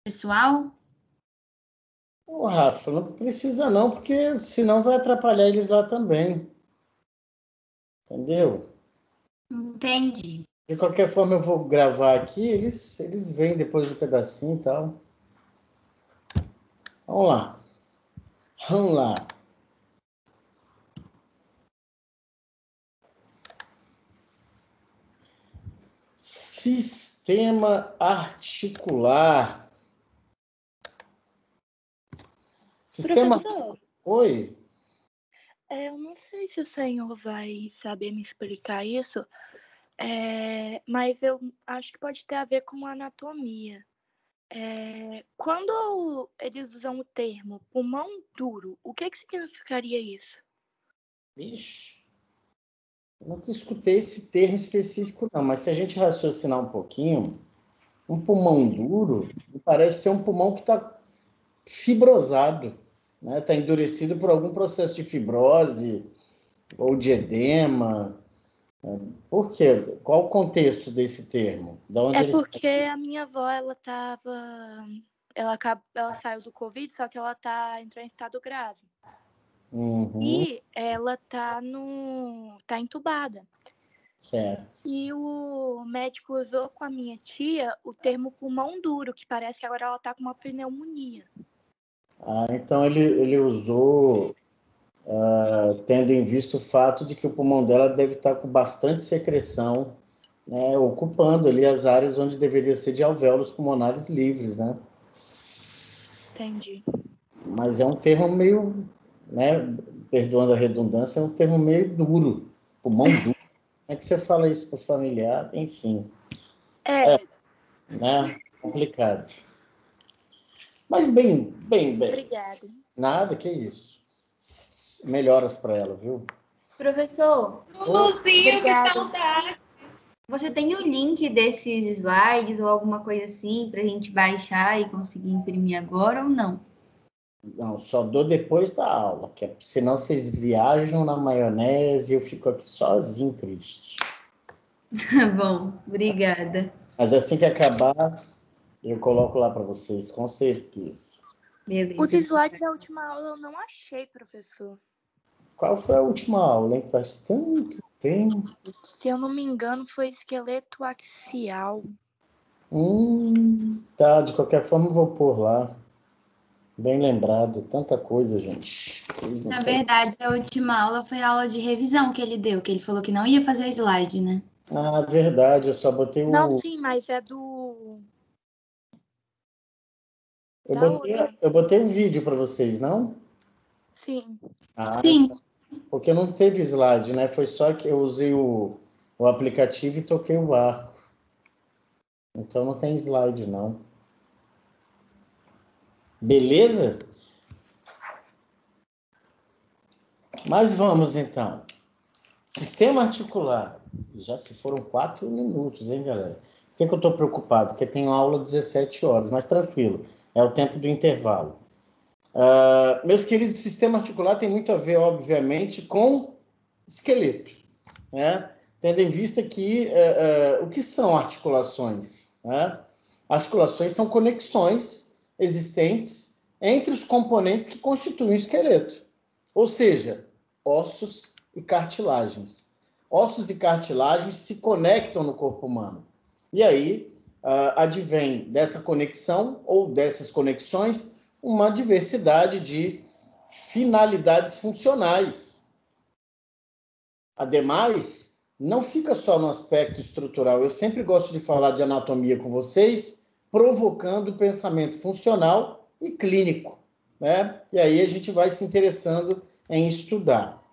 pessoal? Ô, Rafa, não precisa não, porque senão vai atrapalhar eles lá também. Entendeu? Entendi. De qualquer forma, eu vou gravar aqui, eles vêm depois do pedacinho e tal. Vamos lá. Vamos lá. Sistema articular. Sistema Professor, articular. Oi. eu não sei se o senhor vai saber me explicar isso, mas eu acho que pode ter a ver com anatomia. Quando eles usam o termo pulmão duro, o que significaria isso? Vixe. Eu nunca escutei esse termo específico, não, mas se a gente raciocinar um pouquinho, um pulmão duro parece ser um pulmão que está fibrosado, né? Está endurecido por algum processo de fibrose ou de edema. Por quê? Qual o contexto desse termo? Da onde ele... Porque a minha avó, ela saiu do Covid, só que ela entrou em estado grave. Uhum, E ela tá entubada. certo. E o médico usou com a minha tia o termo pulmão duro, que parece que agora ela tá com uma pneumonia. Então ele usou, tendo em vista o fato de que o pulmão dela deve estar com bastante secreção, né, ocupando ali as áreas onde deveria ser de alvéolos pulmonares livres, né? Entendi. Mas é um termo meio, né, perdoando a redundância, é um termo meio duro, pulmão duro. Como é que você fala isso para o familiar? Enfim, né? Complicado. Mas bem. Obrigada. Nada, que isso. Melhoras para ela, viu? Professor, Luluzinho, que Obrigada. saudade! você tem o link desses slides ou alguma coisa assim para a gente baixar e conseguir imprimir agora ou não? Não, só dou depois da aula, que senão vocês viajam na maionese e eu fico aqui sozinho, triste. Tá bom, obrigada. Mas assim que acabar, eu coloco lá para vocês, com certeza. Beleza. Os slides da última aula eu não achei, professor. Qual foi a última aula, hein? Faz tanto tempo. Se eu não me engano, foi esqueleto axial. Tá, de qualquer forma eu vou pôr lá. Bem lembrado, tanta coisa, gente. Vocês não Na têm... verdade, a última aula foi a aula de revisão que ele deu, que ele falou que não ia fazer slide, né? Ah, verdade, eu só botei Não, o... sim, mas é do... Eu botei o vídeo para vocês, não? Sim. Sim. Porque não teve slide, né? Foi só que eu usei o aplicativo e toquei o barco. Então não tem slide, não. Beleza? Mas vamos, então. Sistema articular. Já se foram 4 minutos, hein, galera? Por que eu estou preocupado? Porque tenho aula 17 horas, mas tranquilo. É o tempo do intervalo. Meus queridos, sistema articular tem muito a ver, obviamente, com esqueleto, né? Tendo em vista que o que são articulações? Né? Articulações são conexões existentes entre os componentes que constituem o esqueleto, ou seja, ossos e cartilagens. Ossos e cartilagens se conectam no corpo humano. E aí advém dessa conexão ou dessas conexões uma diversidade de finalidades funcionais. Ademais, não fica só no aspecto estrutural. Eu sempre gosto de falar de anatomia com vocês, provocando pensamento funcional e clínico, né? E aí a gente vai se interessando em estudar.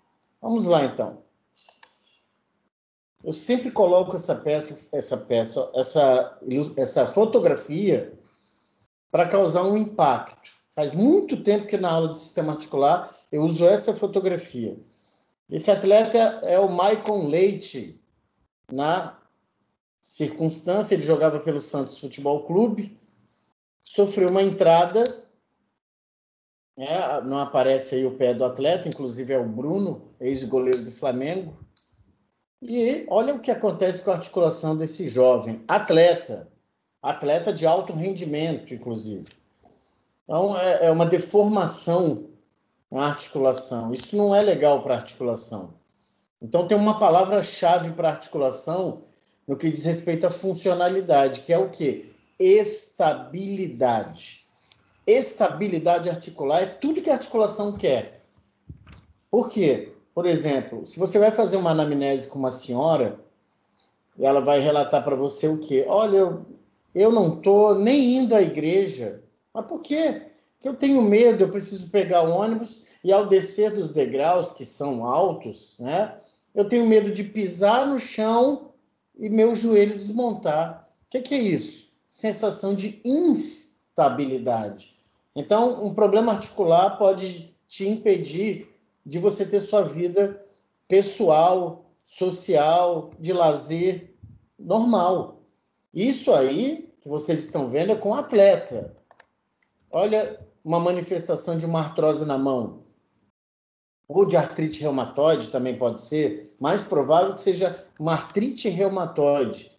Vamos lá, então. Eu sempre coloco essa fotografia para causar um impacto. Faz muito tempo que na aula de sistema articular eu uso essa fotografia. Esse atleta é o Maicon Leite. Na circunstância, ele jogava pelo Santos Futebol Clube, sofreu uma entrada, né? Não aparece aí o pé do atleta, inclusive é o Bruno, ex-goleiro do Flamengo. E olha o que acontece com a articulação desse jovem atleta. atleta de alto rendimento, inclusive. Então, é uma deformação na articulação. Isso não é legal para a articulação. Então, tem uma palavra-chave para a articulação no que diz respeito à funcionalidade, que é o quê? Estabilidade. Estabilidade articular é tudo que a articulação quer. Por quê? Por exemplo, se você vai fazer uma anamnese com uma senhora, ela vai relatar para você o quê? Olha, eu não estou nem indo à igreja. Mas por quê? Porque eu tenho medo, eu preciso pegar o ônibus e ao descer dos degraus, que são altos, né, eu tenho medo de pisar no chão e meu joelho desmontar. O que é isso? Sensação de instabilidade. Então, um problema articular pode te impedir de você ter sua vida pessoal, social, de lazer normal. Isso aí que vocês estão vendo é com atleta. Olha uma manifestação de uma artrose na mão, ou de artrite reumatoide também pode ser, mais provável que seja uma artrite reumatoide.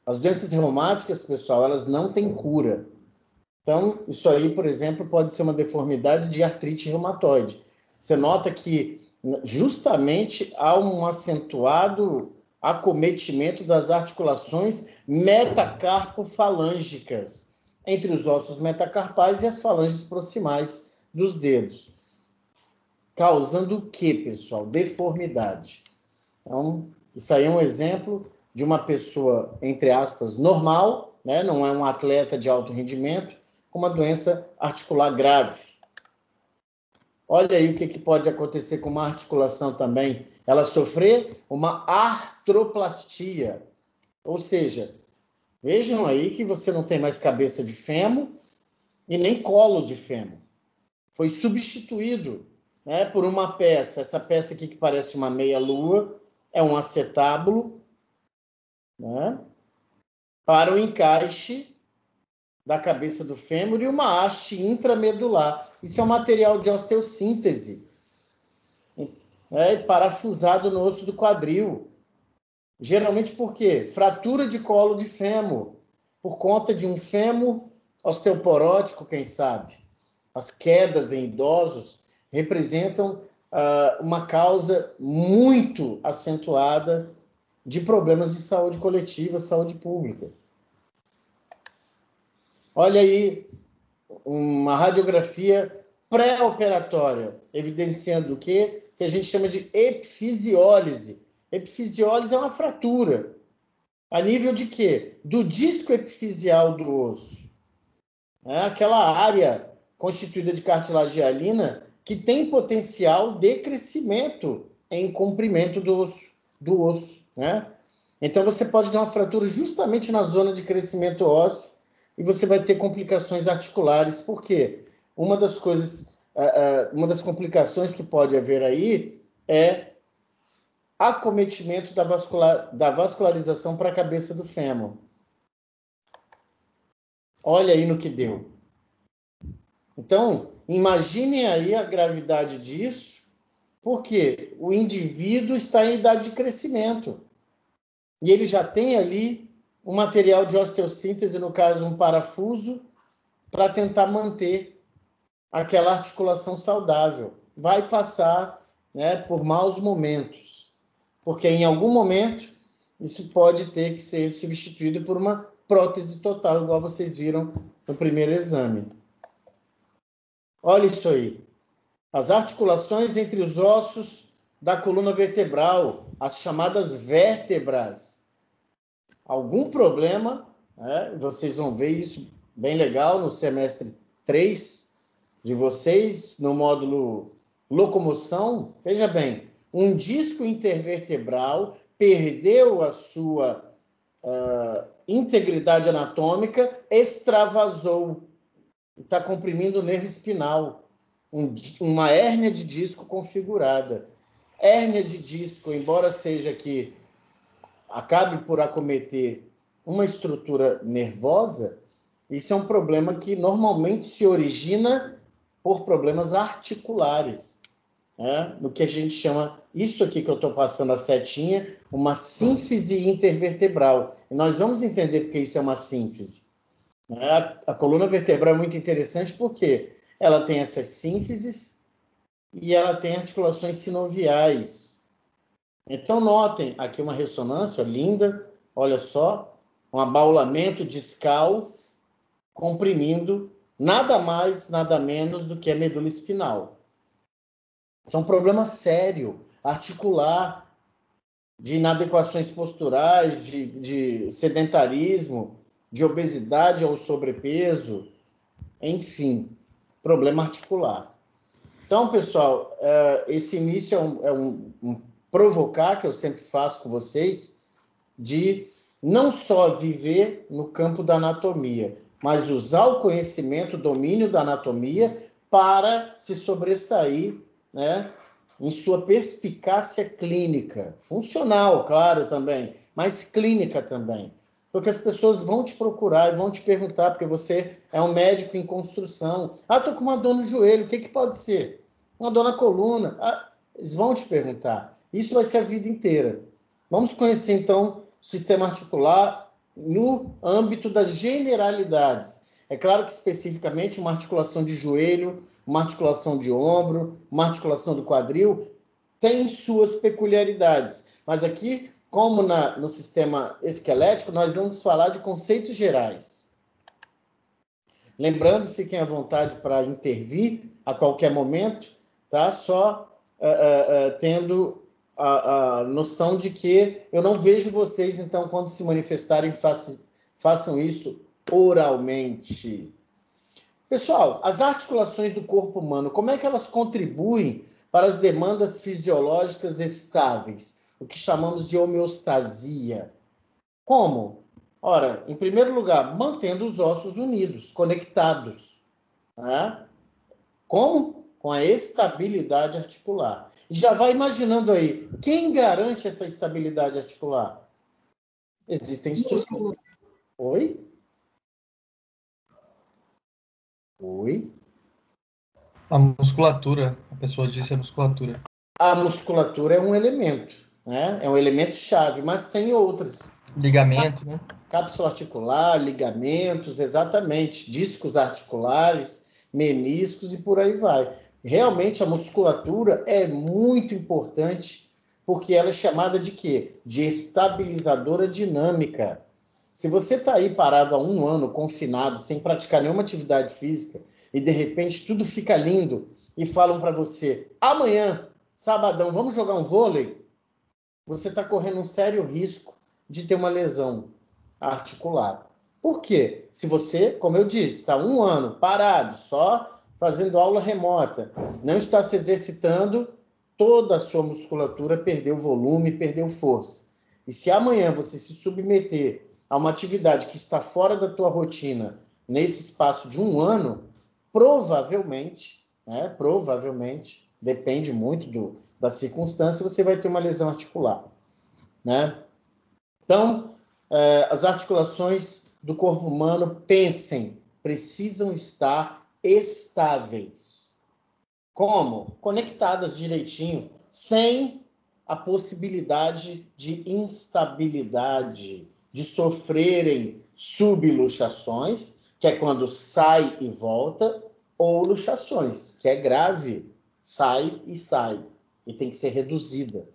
As doenças reumáticas, pessoal, elas não têm cura. Então, isso aí, por exemplo, pode ser uma deformidade de artrite reumatoide. Você nota que justamente há um acentuado acometimento das articulações metacarpofalângicas, entre os ossos metacarpais e as falanges proximais dos dedos. Causando o quê, pessoal? Deformidade. Então, isso aí é um exemplo de uma pessoa, entre aspas, normal, né? Não é um atleta de alto rendimento, com uma doença articular grave. Olha aí o que pode acontecer com uma articulação também. Ela sofrer uma artroplastia. Ou seja, vejam aí que você não tem mais cabeça de fêmur e nem colo de fêmur. Foi substituído, né, por uma peça. Essa peça aqui que parece uma meia-lua é um acetábulo, né, para o encaixe da cabeça do fêmur e uma haste intramedular. Isso é um material de osteossíntese, parafusado no osso do quadril. Geralmente por quê? Fratura de colo de fêmur, por conta de um fêmur osteoporótico, quem sabe. As quedas em idosos representam uma causa muito acentuada de problemas de saúde coletiva, saúde pública. Olha aí uma radiografia pré-operatória, evidenciando o quê? Que a gente chama de epifisiólise. Epifisiólise é uma fratura. A nível de quê? Do disco epifisial do osso. É aquela área constituída de cartilagem hialina que tem potencial de crescimento em comprimento do osso, né? Então, você pode ter uma fratura justamente na zona de crescimento ósseo e você vai ter complicações articulares. Por quê? Uma das complicações que pode haver aí é acometimento da vascularização para a cabeça do fêmur. Olha aí no que deu. Então, imaginem aí a gravidade disso, porque o indivíduo está em idade de crescimento. E ele já tem ali um material de osteossíntese, no caso, um parafuso, para tentar manter aquela articulação saudável. Vai passar, né, por maus momentos, porque em algum momento isso pode ter que ser substituído por uma prótese total, igual vocês viram no primeiro exame. Olha isso aí. As articulações entre os ossos da coluna vertebral, as chamadas vértebras. Algum problema, né? Vocês vão ver isso bem legal no semestre 3 de vocês, no módulo locomoção. Veja bem, um disco intervertebral perdeu a sua integridade anatômica, extravasou, está comprimindo o nervo espinal, uma hérnia de disco configurada. Hérnia de disco, embora seja que acabe por acometer uma estrutura nervosa, isso é um problema que normalmente se origina por problemas articulares, né? No que a gente chama, isso aqui que eu estou passando a setinha, uma sínfise intervertebral. E nós vamos entender porque isso é uma sínfise. A coluna vertebral é muito interessante porque ela tem essas sínfises e ela tem articulações sinoviais. Então, notem aqui uma ressonância linda, olha só, um abaulamento discal comprimindo nada mais, nada menos do que a medula espinal. Isso é um problema sério, articular, de inadequações posturais, de sedentarismo, de obesidade ou sobrepeso, enfim, problema articular. Então, pessoal, esse início é um provocar que eu sempre faço com vocês, de não só viver no campo da anatomia, mas usar o conhecimento, o domínio da anatomia para se sobressair, né, em sua perspicácia clínica, funcional, claro, também, mas clínica também. Porque as pessoas vão te procurar e vão te perguntar, porque você é um médico em construção. Ah, estou com uma dor no joelho, o que pode ser? Uma dor na coluna. Ah, eles vão te perguntar. Isso vai ser a vida inteira. Vamos conhecer, então, o sistema articular no âmbito das generalidades. É claro que, especificamente, uma articulação de joelho, uma articulação de ombro, uma articulação do quadril, tem suas peculiaridades. Mas aqui, como no sistema esquelético, nós vamos falar de conceitos gerais. Lembrando, fiquem à vontade para intervir a qualquer momento, tá? Só tendo a noção de que eu não vejo vocês, então, quando se manifestarem, façam isso oralmente. Pessoal, as articulações do corpo humano, como é que elas contribuem para as demandas fisiológicas estáveis? O que chamamos de homeostasia. Como? Ora, em primeiro lugar, mantendo os ossos unidos, conectados. Né? Como? Com a estabilidade articular. E já vai imaginando aí, quem garante essa estabilidade articular? Existem estruturas. Oi? Oi? A musculatura, a pessoa disse a musculatura. A musculatura é um elemento, né? É um elemento chave, mas tem outras. Ligamento, né? Cápsula articular, ligamentos, exatamente, discos articulares, meniscos e por aí vai. Realmente a musculatura é muito importante porque ela é chamada de quê? De estabilizadora dinâmica. Se você está aí parado há 1 ano, confinado, sem praticar nenhuma atividade física, e de repente tudo fica lindo, e falam para você, amanhã, sabadão, vamos jogar um vôlei? Você está correndo um sério risco de ter uma lesão articular. Por quê? Se você, como eu disse, está 1 ano parado, só fazendo aula remota, não está se exercitando, toda a sua musculatura perdeu volume, perdeu força. E se amanhã você se submeter a uma atividade que está fora da tua rotina, nesse espaço de 1 ano, provavelmente, depende muito da circunstância, você vai ter uma lesão articular. Né? Então, as articulações do corpo humano, pensem, precisam estar estáveis. Como? Conectadas direitinho, sem a possibilidade de instabilidade, de sofrerem subluxações, que é quando sai e volta, ou luxações, que é grave, sai, e tem que ser reduzida.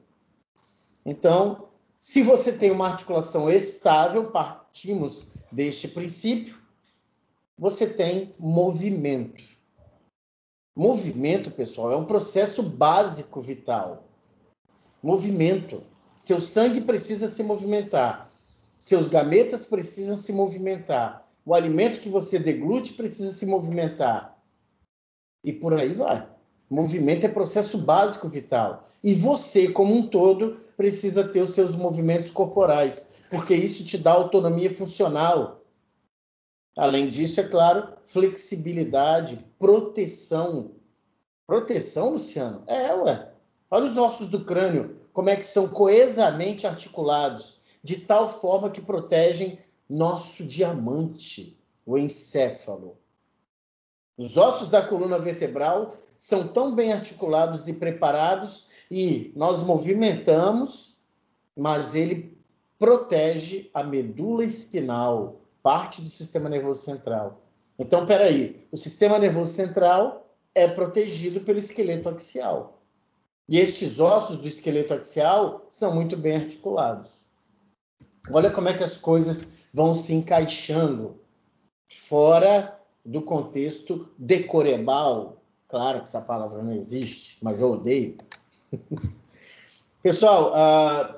Então, se você tem uma articulação estável, partimos deste princípio, você tem movimento. Movimento, pessoal, é um processo básico vital. Movimento. Seu sangue precisa se movimentar. Seus gametas precisam se movimentar. O alimento que você deglute precisa se movimentar. E por aí vai. Movimento é processo básico vital. E você, como um todo, precisa ter os seus movimentos corporais, porque isso te dá autonomia funcional. Além disso, é claro, flexibilidade, proteção. Proteção, Luciano? Olha os ossos do crânio, como é que são coesamente articulados, de tal forma que protegem nosso diamante, o encéfalo. Os ossos da coluna vertebral são tão bem articulados e preparados e nós movimentamos, mas ele protege a medula espinal, parte do sistema nervoso central. Então, peraí, o sistema nervoso central é protegido pelo esqueleto axial. E estes ossos do esqueleto axial são muito bem articulados. Olha como é que as coisas vão se encaixando fora do contexto decorebal. Claro que essa palavra não existe, mas eu odeio. Pessoal,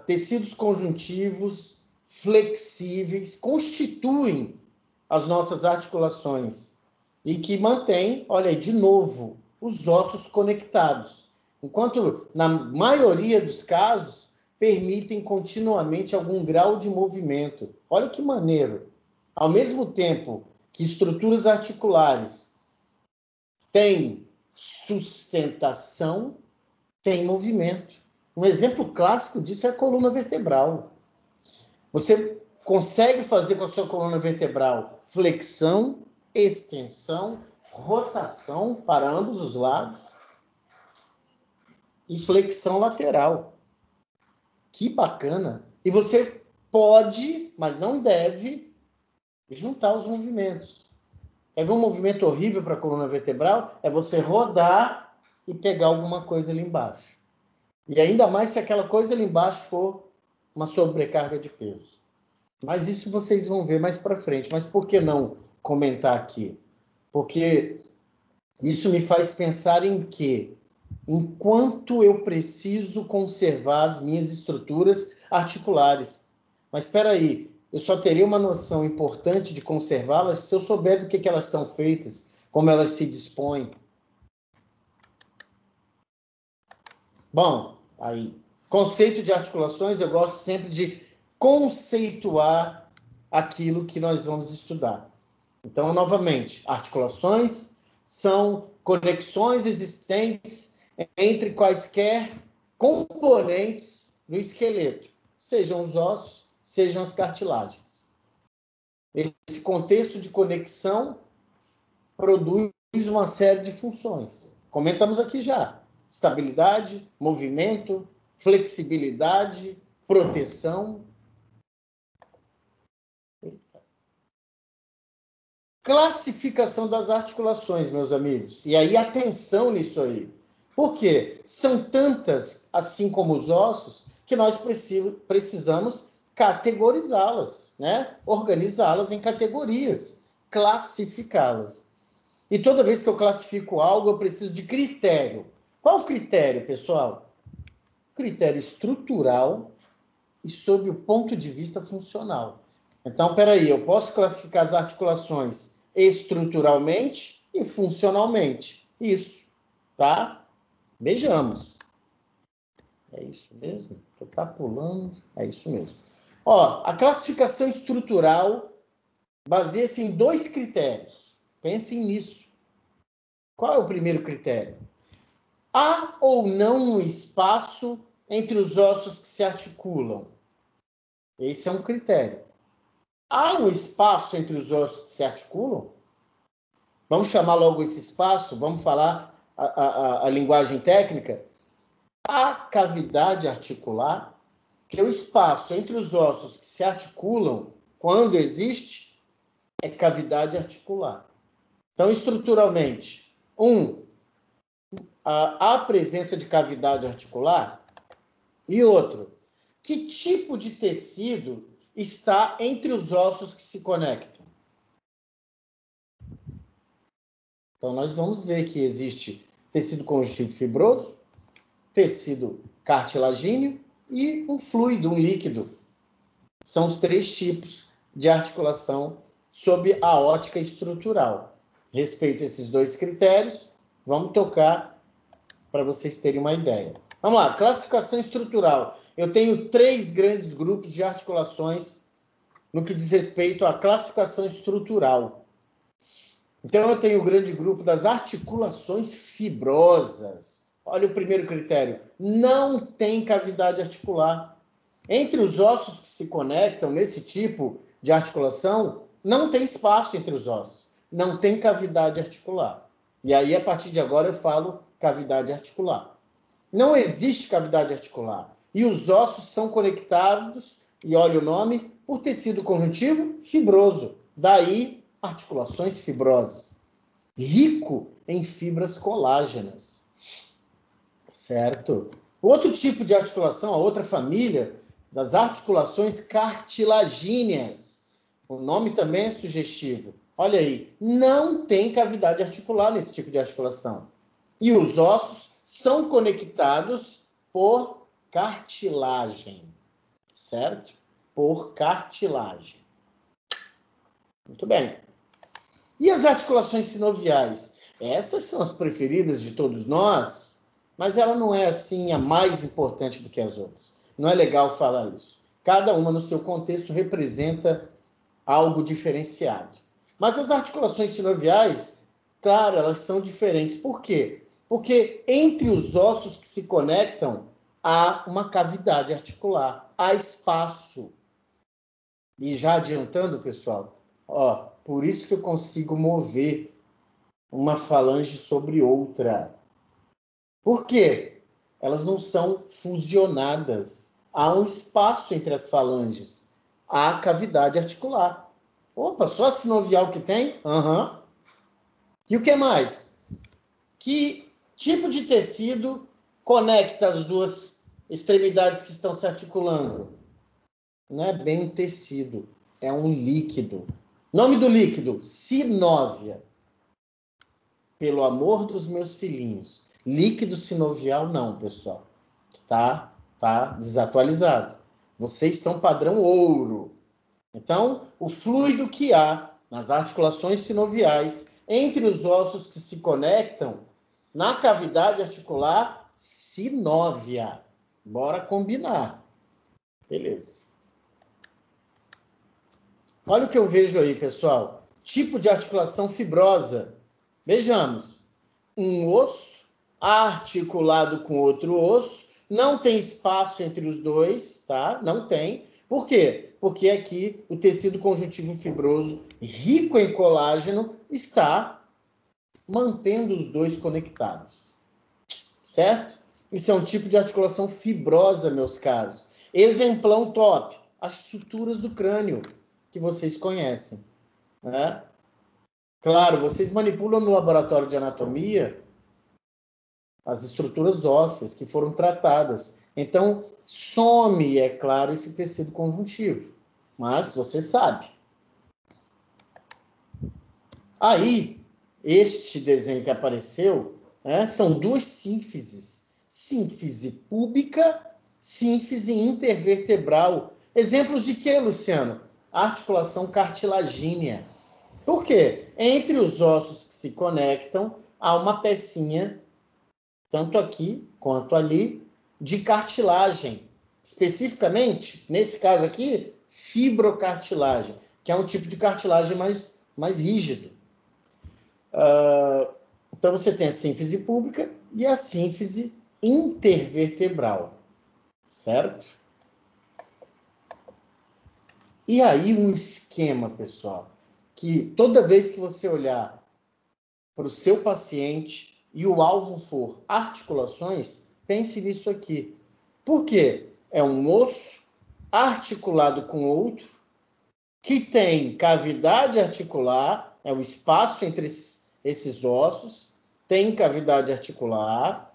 tecidos conjuntivos flexíveis constituem as nossas articulações e que mantêm, olha aí, de novo, os ossos conectados. Enquanto, na maioria dos casos, permitem continuamente algum grau de movimento. Olha que maneiro. Ao mesmo tempo que estruturas articulares têm sustentação, tem movimento. Um exemplo clássico disso é a coluna vertebral. Você consegue fazer com a sua coluna vertebral flexão, extensão, rotação para ambos os lados e flexão lateral. Que bacana! E você pode, mas não deve, juntar os movimentos. Quer ver um movimento horrível para a coluna vertebral? É você rodar e pegar alguma coisa ali embaixo. E ainda mais se aquela coisa ali embaixo for uma sobrecarga de peso. Mas isso vocês vão ver mais para frente. Mas por que não comentar aqui? Porque isso me faz pensar em que, enquanto eu preciso conservar as minhas estruturas articulares. Mas espera aí, eu só teria uma noção importante de conservá-las se eu souber do que elas são feitas, como elas se dispõem. Bom, aí, conceito de articulações, eu gosto sempre de conceituar aquilo que nós vamos estudar. Então, novamente, articulações são conexões existentes entre quaisquer componentes do esqueleto, sejam os ossos, sejam as cartilagens. Esse contexto de conexão produz uma série de funções. Comentamos aqui já. Estabilidade, movimento, flexibilidade, proteção. Classificação das articulações, meus amigos. E aí, atenção nisso aí. Por quê? São tantas, assim como os ossos, que nós precisamos categorizá-las, né? Organizá-las em categorias, classificá-las. E toda vez que eu classifico algo, eu preciso de critério. Qual o critério, pessoal? Critério estrutural e sob o ponto de vista funcional. Então, peraí, eu posso classificar as articulações estruturalmente e funcionalmente. Isso, tá? Vejamos. É isso mesmo? Tá pulando? É isso mesmo. Ó, a classificação estrutural baseia-se em 2 critérios. Pensem nisso. Qual é o primeiro critério? Há ou não um espaço entre os ossos que se articulam? Esse é um critério. Há um espaço entre os ossos que se articulam? Vamos chamar logo esse espaço, vamos falar a linguagem técnica? A cavidade articular, que é o espaço entre os ossos que se articulam, quando existe, é cavidade articular. Então, estruturalmente, a presença de cavidade articular, e outro, que tipo de tecido está entre os ossos que se conectam? Então, nós vamos ver que existe tecido conjuntivo fibroso, tecido cartilagíneo e um fluido, um líquido. São os 3 tipos de articulação sob a ótica estrutural. Respeito a esses 2 critérios, vamos tocar para vocês terem uma ideia. Vamos lá, classificação estrutural. Eu tenho 3 grandes grupos de articulações no que diz respeito à classificação estrutural. Então, eu tenho o grande grupo das articulações fibrosas. Olha o primeiro critério. Não tem cavidade articular. Entre os ossos que se conectam nesse tipo de articulação, não tem espaço entre os ossos. Não tem cavidade articular. E aí, a partir de agora, eu falo cavidade articular. Não existe cavidade articular. E os ossos são conectados, e olha o nome, por tecido conjuntivo fibroso. Daí, articulações fibrosas. Rico em fibras colágenas. Certo? Outro tipo de articulação, a outra família, das articulações cartilagíneas. O nome também é sugestivo. Olha aí, não tem cavidade articular nesse tipo de articulação. E os ossos são conectados por cartilagem. Certo? Por cartilagem. Muito bem. E as articulações sinoviais? Essas são as preferidas de todos nós, mas ela não é assim a mais importante do que as outras. Não é legal falar isso. Cada uma no seu contexto representa algo diferenciado. Mas as articulações sinoviais, claro, elas são diferentes. Por quê? Porque entre os ossos que se conectam há uma cavidade articular, há espaço. E já adiantando, pessoal, por isso que eu consigo mover uma falange sobre outra. Por quê? Elas não são fusionadas. Há um espaço entre as falanges. Há cavidade articular. Opa, só a sinovial que tem? Aham. E o que mais? Que tipo de tecido conecta as duas extremidades que estão se articulando? Não é bem um tecido, é um líquido. Nome do líquido? Sinóvia. Pelo amor dos meus filhinhos. Líquido sinovial não, pessoal. Tá desatualizado. Vocês são padrão ouro. Então, o fluido que há nas articulações sinoviais entre os ossos que se conectam na cavidade articular sinóvia. Bora combinar. Beleza. Olha o que eu vejo aí, pessoal. Tipo de articulação fibrosa. Vejamos. Um osso articulado com outro osso. Não tem espaço entre os dois, tá? Não tem. Por quê? Porque aqui o tecido conjuntivo fibroso, rico em colágeno, está mantendo os dois conectados. Certo? Isso é um tipo de articulação fibrosa, meus caros. Exemplão top. As suturas do crânio, que vocês conhecem. Né? Claro, vocês manipulam no laboratório de anatomia as estruturas ósseas que foram tratadas. Então, some, é claro, esse tecido conjuntivo. Mas você sabe. Aí, este desenho que apareceu, são duas sínfises. Sínfise púbica, sínfise intervertebral. Exemplos de quê, Luciano? Articulação cartilagínea. Por quê? Entre os ossos que se conectam, há uma pecinha, tanto aqui quanto ali, de cartilagem. Especificamente, nesse caso aqui, fibrocartilagem, que é um tipo de cartilagem mais rígido. Então, você tem a sínfise púbica e a sínfise intervertebral. Certo? E aí, um esquema, pessoal, que toda vez que você olhar para o seu paciente e o alvo for articulações, pense nisso aqui. Por quê? É um osso articulado com outro, que tem cavidade articular, é o espaço entre esses ossos, tem cavidade articular,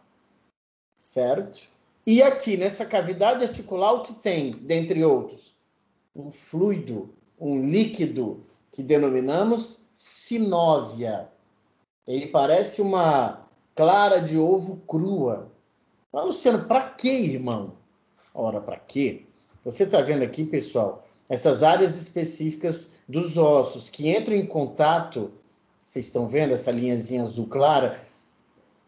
certo? E aqui, nessa cavidade articular, o que tem, dentre outros? Um fluido, um líquido, que denominamos sinóvia. Ele parece uma clara de ovo crua. Mas, Luciano, para quê, irmão? Ora, para quê? Você está vendo aqui, pessoal, essas áreas específicas dos ossos que entram em contato, vocês estão vendo essa linhazinha azul clara?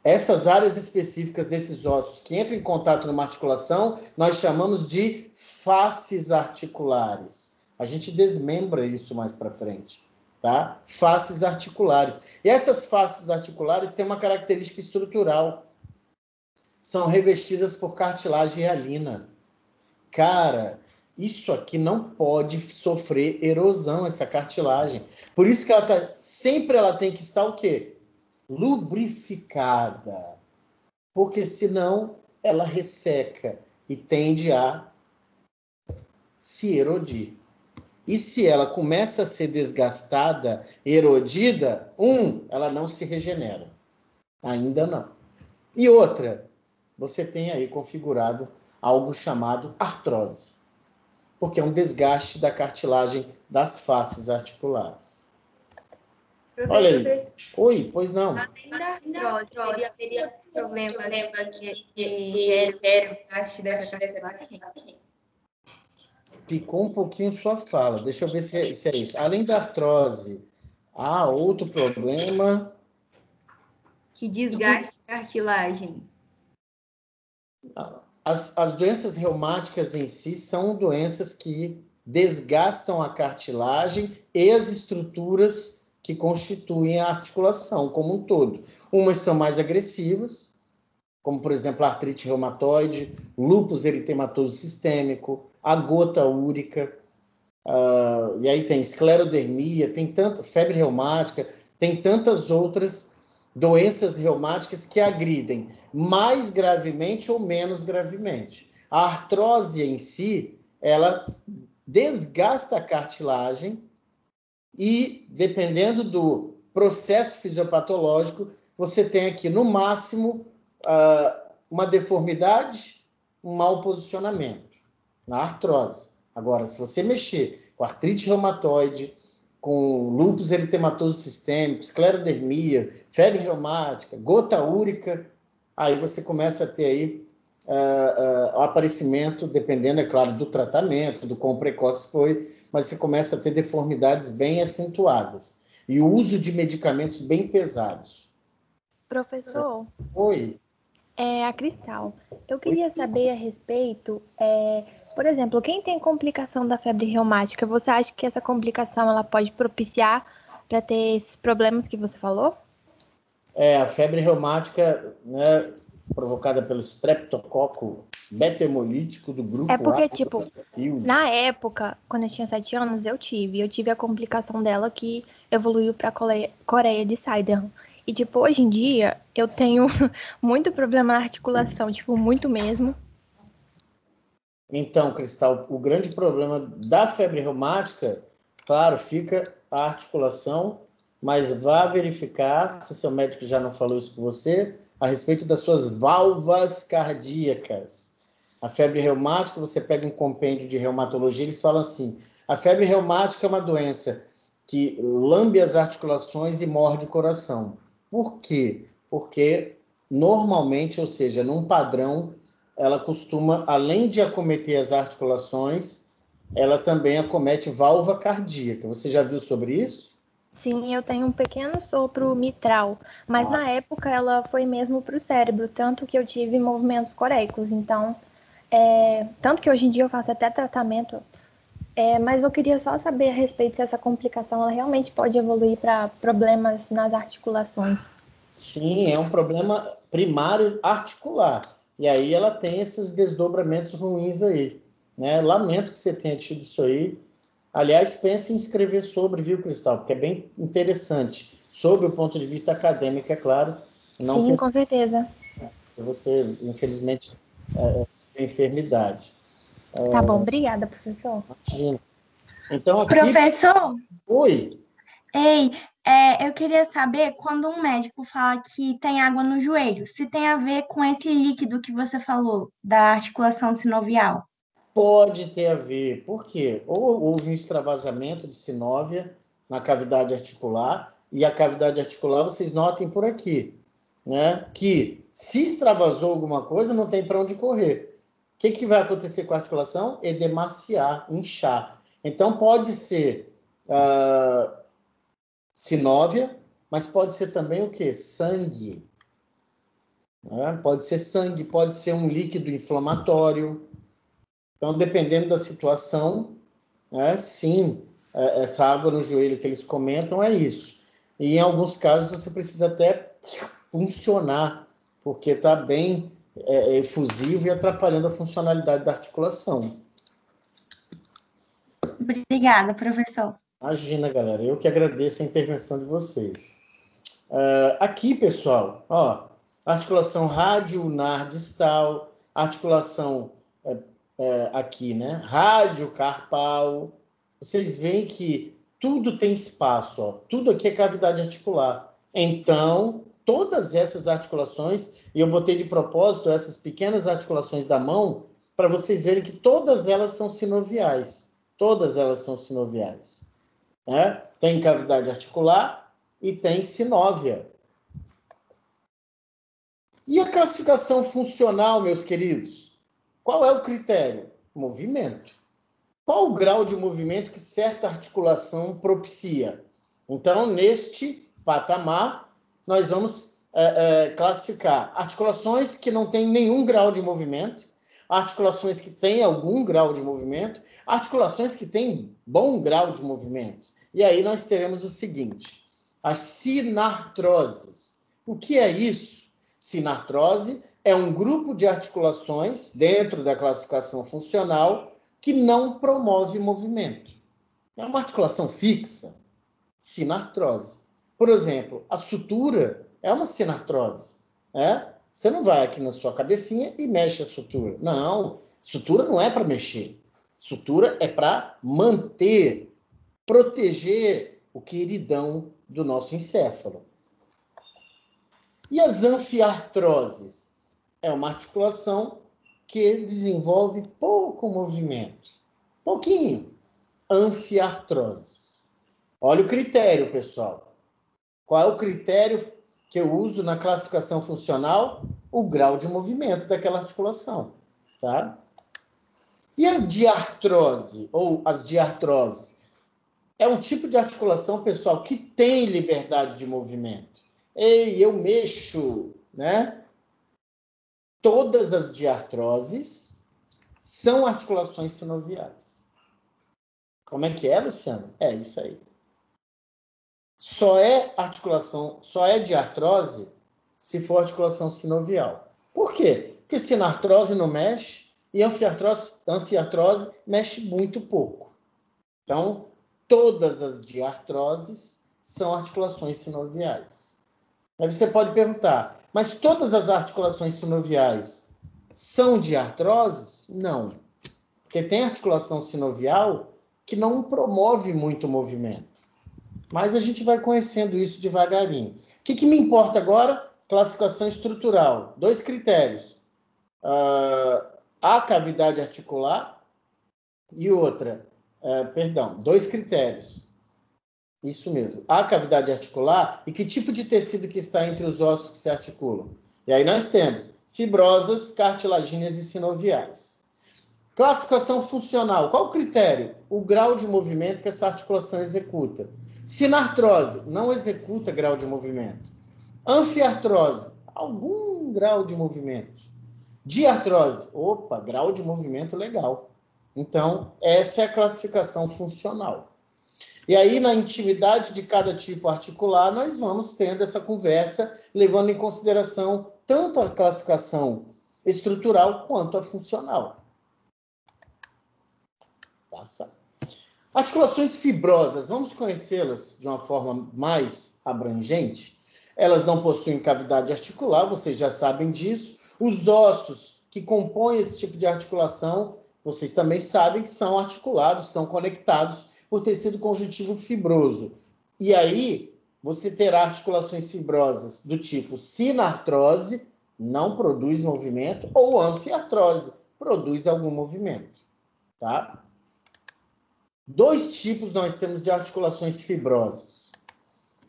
Essas áreas específicas desses ossos que entram em contato numa articulação, nós chamamos de faces articulares. A gente desmembra isso mais para frente, tá? Faces articulares. E essas faces articulares têm uma característica estrutural. São revestidas por cartilagem hialina. Cara, isso aqui não pode sofrer erosão, essa cartilagem. Por isso que sempre ela tem que estar o quê? Lubrificada, porque senão ela resseca e tende a se erodir. E se ela começa a ser desgastada, erodida, ela não se regenera. Ainda não. E outra, você tem aí configurado algo chamado artrose, porque é um desgaste da cartilagem das faces articulares. Olha aí. Oi, pois não. Além da artrose, teria problema de desgaste dessa cartilagem? Picou um pouquinho sua fala. Deixa eu ver se é isso. Além da artrose, há outro problema. Que desgaste a cartilagem. As doenças reumáticas em si são doenças que desgastam a cartilagem e as estruturas que constituem a articulação como um todo. Umas são mais agressivas, como, por exemplo, a artrite reumatoide, lúpus eritematoso sistêmico, a gota úrica, e aí tem esclerodermia, tem febre reumática, tem tantas outras doenças reumáticas que agridem mais gravemente ou menos gravemente. A artrose em si, ela desgasta a cartilagem e, dependendo do processo fisiopatológico, você tem aqui, no máximo, uma deformidade, um mau posicionamento na artrose. Agora, se você mexer com artrite reumatoide, com lúpus eritematoso sistêmico, esclerodermia, febre reumática, gota úrica, aí você começa a ter aí o aparecimento, dependendo, é claro, do tratamento, do quão precoce foi, mas você começa a ter deformidades bem acentuadas e o uso de medicamentos bem pesados. Professor? Oi? É a Cristal. Eu queria saber a respeito, por exemplo, quem tem complicação da febre reumática, você acha que essa complicação ela pode propiciar para ter esses problemas que você falou? A febre reumática, né, provocada pelo streptococo beta-hemolítico do grupo É porque, A, na época, quando eu tinha 7 anos, eu tive a complicação dela que evoluiu para Coreia de Sydenham. E, hoje em dia, eu tenho muito problema na articulação, muito mesmo. Então, Cristal, o grande problema da febre reumática, claro, fica a articulação, mas vá verificar, se seu médico já não falou isso com você, a respeito das suas válvulas cardíacas. A febre reumática, você pega um compêndio de reumatologia, eles falam assim, a febre reumática é uma doença que lambe as articulações e morde o coração. Por quê? Porque normalmente, ou seja, num padrão, ela costuma, além de acometer as articulações, ela também acomete válvula cardíaca. Você já viu sobre isso? Sim, eu tenho um pequeno sopro mitral, mas na época ela foi mesmo para o cérebro, tanto que eu tive movimentos coreicos. Então, tanto que hoje em dia eu faço até tratamento, mas eu queria só saber a respeito se essa complicação ela realmente pode evoluir para problemas nas articulações. Sim, é um problema primário articular. E aí ela tem esses desdobramentos ruins aí, né? Lamento que você tenha tido isso aí. Aliás, pense em escrever sobre, viu, Cristal? Porque é bem interessante. Sobre o ponto de vista acadêmico, é claro. Não Sim, com certeza. Você, infelizmente, tem enfermidade. Tá bom, obrigada, professor. Imagina. Então, aqui... Professor? Oi. Ei, eu queria saber quando um médico fala que tem água no joelho, se tem a ver com esse líquido que você falou, da articulação sinovial. Pode ter a ver. Por quê? Ou houve um extravasamento de sinóvia na cavidade articular, e a cavidade articular, vocês notem por aqui, né? Que se extravasou alguma coisa, não tem para onde correr. O que vai acontecer com a articulação? Edemaciar, inchar. Então, pode ser sinóvia, mas pode ser também o quê? Sangue. Né? Pode ser sangue, pode ser um líquido inflamatório. Então, dependendo da situação, sim, essa água no joelho que eles comentam é isso. E em alguns casos você precisa até funcionar, porque está bem efusivo e atrapalhando a funcionalidade da articulação. Obrigada, professor. Imagina, galera, eu que agradeço a intervenção de vocês. Aqui, pessoal, ó, articulação radioulnar distal, articulação aqui, né? Radiocarpal. vocês veem que tudo tem espaço, ó. Tudo aqui é cavidade articular. Então, todas essas articulações, e eu botei de propósito essas pequenas articulações da mão, para vocês verem que todas elas são sinoviais. Todas elas são sinoviais. Né? Tem cavidade articular e tem sinóvia. E a classificação funcional, meus queridos? Qual é o critério? Movimento. Qual o grau de movimento que certa articulação propicia? Então, neste patamar, nós vamos classificar articulações que não têm nenhum grau de movimento, articulações que têm algum grau de movimento, articulações que têm bom grau de movimento. E aí nós teremos o seguinte, as sinartroses. O que é isso? Sinartrose é um grupo de articulações dentro da classificação funcional que não promove movimento. É uma articulação fixa, sinartrose. Por exemplo, a sutura é uma sinartrose. Você não vai aqui na sua cabecinha e mexe a sutura. Não, sutura não é para mexer. Sutura é para manter, proteger o queridão do nosso encéfalo. E as anfiartroses? É uma articulação que desenvolve pouco movimento. Pouquinho. Anfiartroses. Olha o critério, pessoal. Qual é o critério que eu uso na classificação funcional? O grau de movimento daquela articulação. Tá? E a diartrose, ou as diartroses? É um tipo de articulação, pessoal, que tem liberdade de movimento. Ei, eu mexo, né? Todas as diartroses são articulações sinoviais. Como é que é, Luciano? É isso aí. Só é diartrose se for articulação sinovial. Por quê? Porque sinartrose não mexe e anfiartrose mexe muito pouco. Então, todas as diartroses são articulações sinoviais. Aí você pode perguntar, mas todas as articulações sinoviais são diartroses? Não. Porque tem articulação sinovial que não promove muito movimento. Mas a gente vai conhecendo isso devagarinho. O que me importa agora? Classificação estrutural. 2 critérios. A cavidade articular e outra. 2 critérios. Isso mesmo. A cavidade articular e que tipo de tecido que está entre os ossos que se articulam. E aí nós temos fibrosas, cartilagíneas e sinoviais. Classificação funcional. Qual o critério? O grau de movimento que essa articulação executa. Sinartrose, não executa grau de movimento. Anfiartrose, algum grau de movimento. Diartrose, opa, grau de movimento legal. Então, essa é a classificação funcional. E aí, na intimidade de cada tipo articular, nós vamos tendo essa conversa, levando em consideração tanto a classificação estrutural quanto a funcional. Passa. Articulações fibrosas, vamos conhecê-las de uma forma mais abrangente. Elas não possuem cavidade articular, vocês já sabem disso. Os ossos que compõem esse tipo de articulação, vocês também sabem que são articulados, são conectados por tecido conjuntivo fibroso. E aí, você terá articulações fibrosas do tipo sinartrose, não produz movimento, ou anfiartrose, produz algum movimento. Tá? 2 tipos nós temos de articulações fibrosas.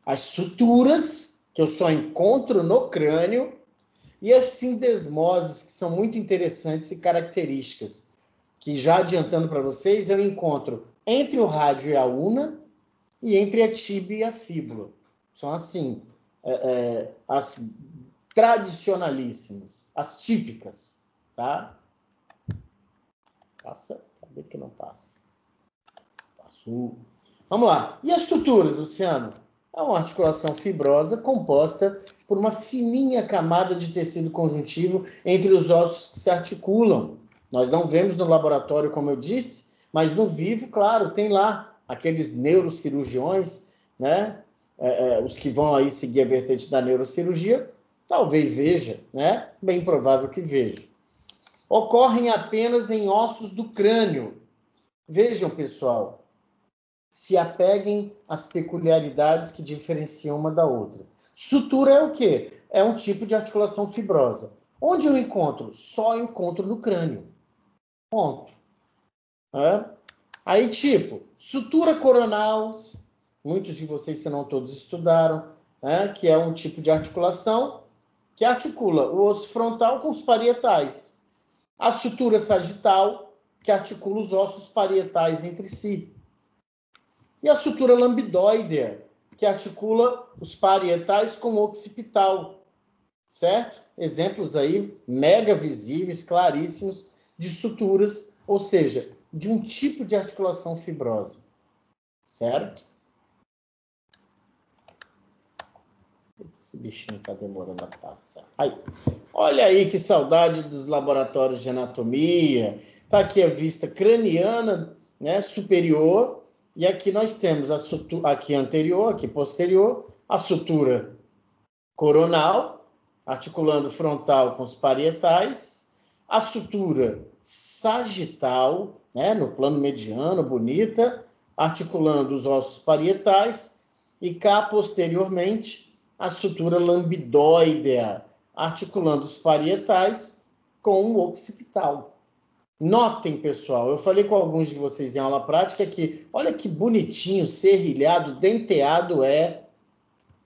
As suturas, que eu só encontro no crânio, e as sindesmoses, que são muito interessantes e características, que já adiantando para vocês, eu encontro entre o rádio e a una e entre a tíbia e a fíbula. São assim, as tradicionalíssimas, as típicas, tá? Passa, cadê que não passa? Passou. Vamos lá. E as suturas, Luciano? É uma articulação fibrosa composta por uma fininha camada de tecido conjuntivo entre os ossos que se articulam. Nós não vemos no laboratório, como eu disse, mas no vivo, claro, tem lá aqueles neurocirurgiões, né? Os que vão aí seguir a vertente da neurocirurgia, talvez veja, né? Bem provável que veja. Ocorrem apenas em ossos do crânio. Vejam, pessoal, se apeguem às peculiaridades que diferenciam uma da outra. Sutura é o quê? É um tipo de articulação fibrosa. Onde eu encontro? Só encontro no crânio. Ponto. Aí, tipo, sutura coronal, muitos de vocês, se não todos, estudaram, que é um tipo de articulação que articula o osso frontal com os parietais. A sutura sagital, que articula os ossos parietais entre si. E a sutura lambdoidea, que articula os parietais com o occipital. Certo? Exemplos aí mega visíveis, claríssimos, de suturas, ou seja, de um tipo de articulação fibrosa. Certo? Esse bichinho está demorando a passar. Aí. Olha aí que saudade dos laboratórios de anatomia. Está aqui a vista craniana, né, superior. E aqui nós temos a sutura, aqui anterior, aqui posterior, a sutura coronal, articulando o frontal com os parietais, a sutura sagital, né, no plano mediano, bonita, articulando os ossos parietais, e cá posteriormente a sutura lambdoidea, articulando os parietais com o occipital. Notem, pessoal, eu falei com alguns de vocês em aula prática que, olha que bonitinho, serrilhado, denteado é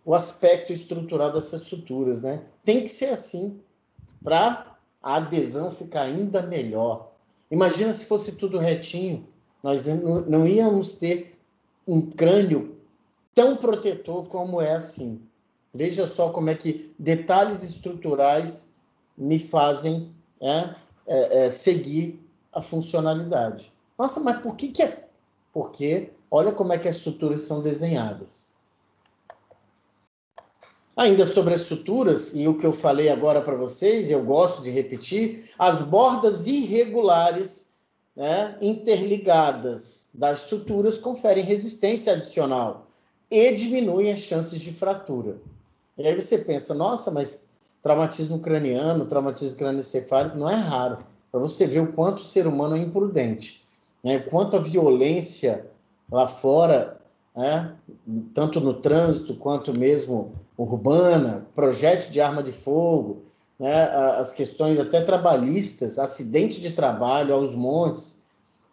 o aspecto estrutural dessas suturas, né? Tem que ser assim, para a adesão ficar ainda melhor. Imagina se fosse tudo retinho, nós não íamos ter um crânio tão protetor como é assim. Veja só como é que detalhes estruturais me fazem seguir a funcionalidade. Nossa, mas por que é? Porque olha como é que as suturas são desenhadas. Ainda sobre as suturas, e o que eu falei agora para vocês, eu gosto de repetir, as bordas irregulares, né, interligadas das suturas conferem resistência adicional e diminuem as chances de fratura. E aí você pensa, nossa, mas traumatismo craniano, traumatismo crânioencefálico não é raro. Para você ver o quanto o ser humano é imprudente, né, o quanto a violência lá fora, né, tanto no trânsito quanto mesmo urbana, projétil de arma de fogo, né, as questões até trabalhistas, acidente de trabalho aos montes,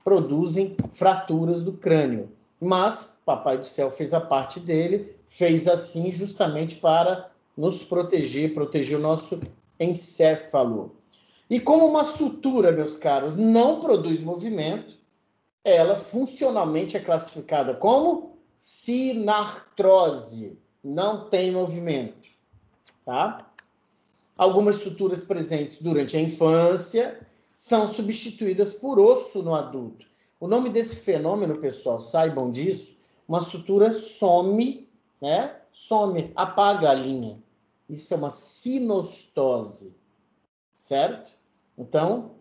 produzem fraturas do crânio. Mas Papai do Céu fez a parte dele, fez assim justamente para nos proteger, proteger o nosso encéfalo. E como uma sutura, meus caros, não produz movimento, ela funcionalmente é classificada como sinartrose. Não tem movimento, tá? Algumas suturas presentes durante a infância são substituídas por osso no adulto. O nome desse fenômeno, pessoal, saibam disso, uma sutura some, né? Some, apaga a linha. Isso é uma sinostose, certo? Então,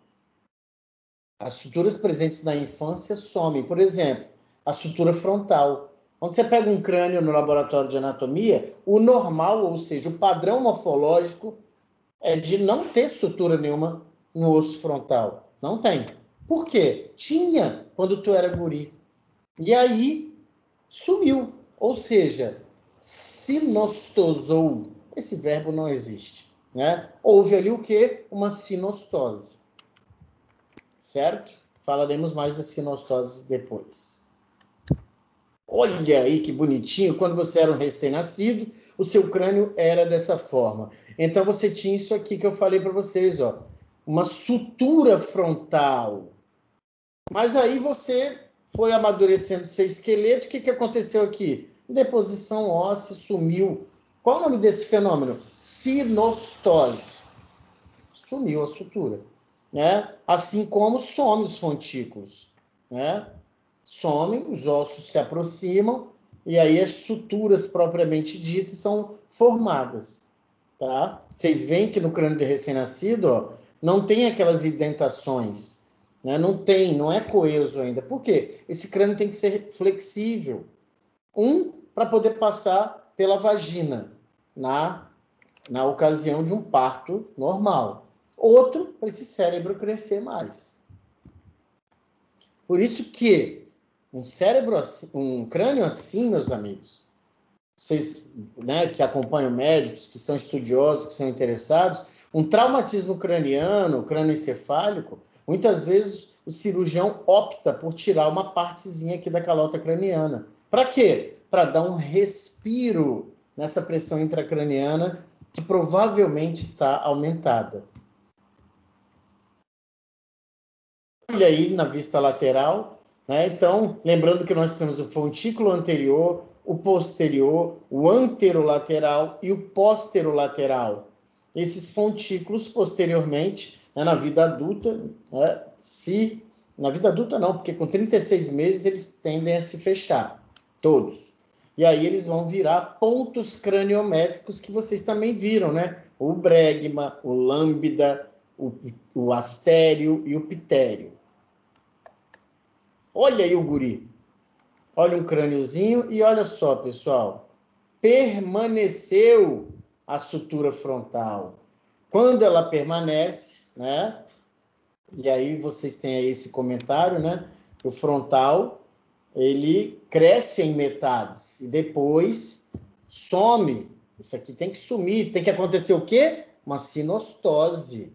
as suturas presentes na infância somem. Por exemplo, a sutura frontal. Quando você pega um crânio no laboratório de anatomia, o normal, ou seja, o padrão morfológico é de não ter sutura nenhuma no osso frontal. Não tem. Por quê? Tinha quando tu era guri. E aí sumiu. Ou seja, sinostosou. Esse verbo não existe, né? Houve ali o quê? Uma sinostose. Certo? Falaremos mais das sinostoses depois. Olha aí que bonitinho, quando você era um recém-nascido, o seu crânio era dessa forma. Então você tinha isso aqui que eu falei para vocês, ó, uma sutura frontal. Mas aí você foi amadurecendo seu esqueleto, o que aconteceu aqui? Deposição óssea, sumiu. Qual é o nome desse fenômeno? Sinostose. Sumiu a sutura, né? Assim como some os fontículos, né? Somem, os ossos se aproximam e aí as suturas propriamente ditas são formadas, tá? Vocês veem que no crânio de recém-nascido, ó, não tem aquelas indentações, né? Não é coeso ainda. Por quê? Esse crânio tem que ser flexível. Para poder passar pela vagina na ocasião de um parto normal. Outro, para esse cérebro crescer mais. Por isso que um cérebro assim, um crânio assim, meus amigos, vocês, né, que acompanham médicos, que são estudiosos, que são interessados, um traumatismo craniano, crânioencefálico, muitas vezes o cirurgião opta por tirar uma partezinha aqui da calota craniana. Para quê? Para dar um respiro nessa pressão intracraniana que provavelmente está aumentada. Olha aí na vista lateral, né? Então, lembrando que nós temos o fontículo anterior, o posterior, o anterolateral e o posterolateral. Esses fontículos, posteriormente, né, na vida adulta, né, na vida adulta não, porque com 36 meses eles tendem a se fechar, todos. E aí eles vão virar pontos craniométricos que vocês também viram, né? O bregma, o lambda, o astério e o pitério. Olha aí o guri. Olha um crâniozinho e olha só, pessoal. Permaneceu a sutura frontal. Quando ela permanece, né? E aí vocês têm aí esse comentário, né? O frontal, ele cresce em metades e depois some. Isso aqui tem que sumir. Tem que acontecer o quê? Uma sinostose.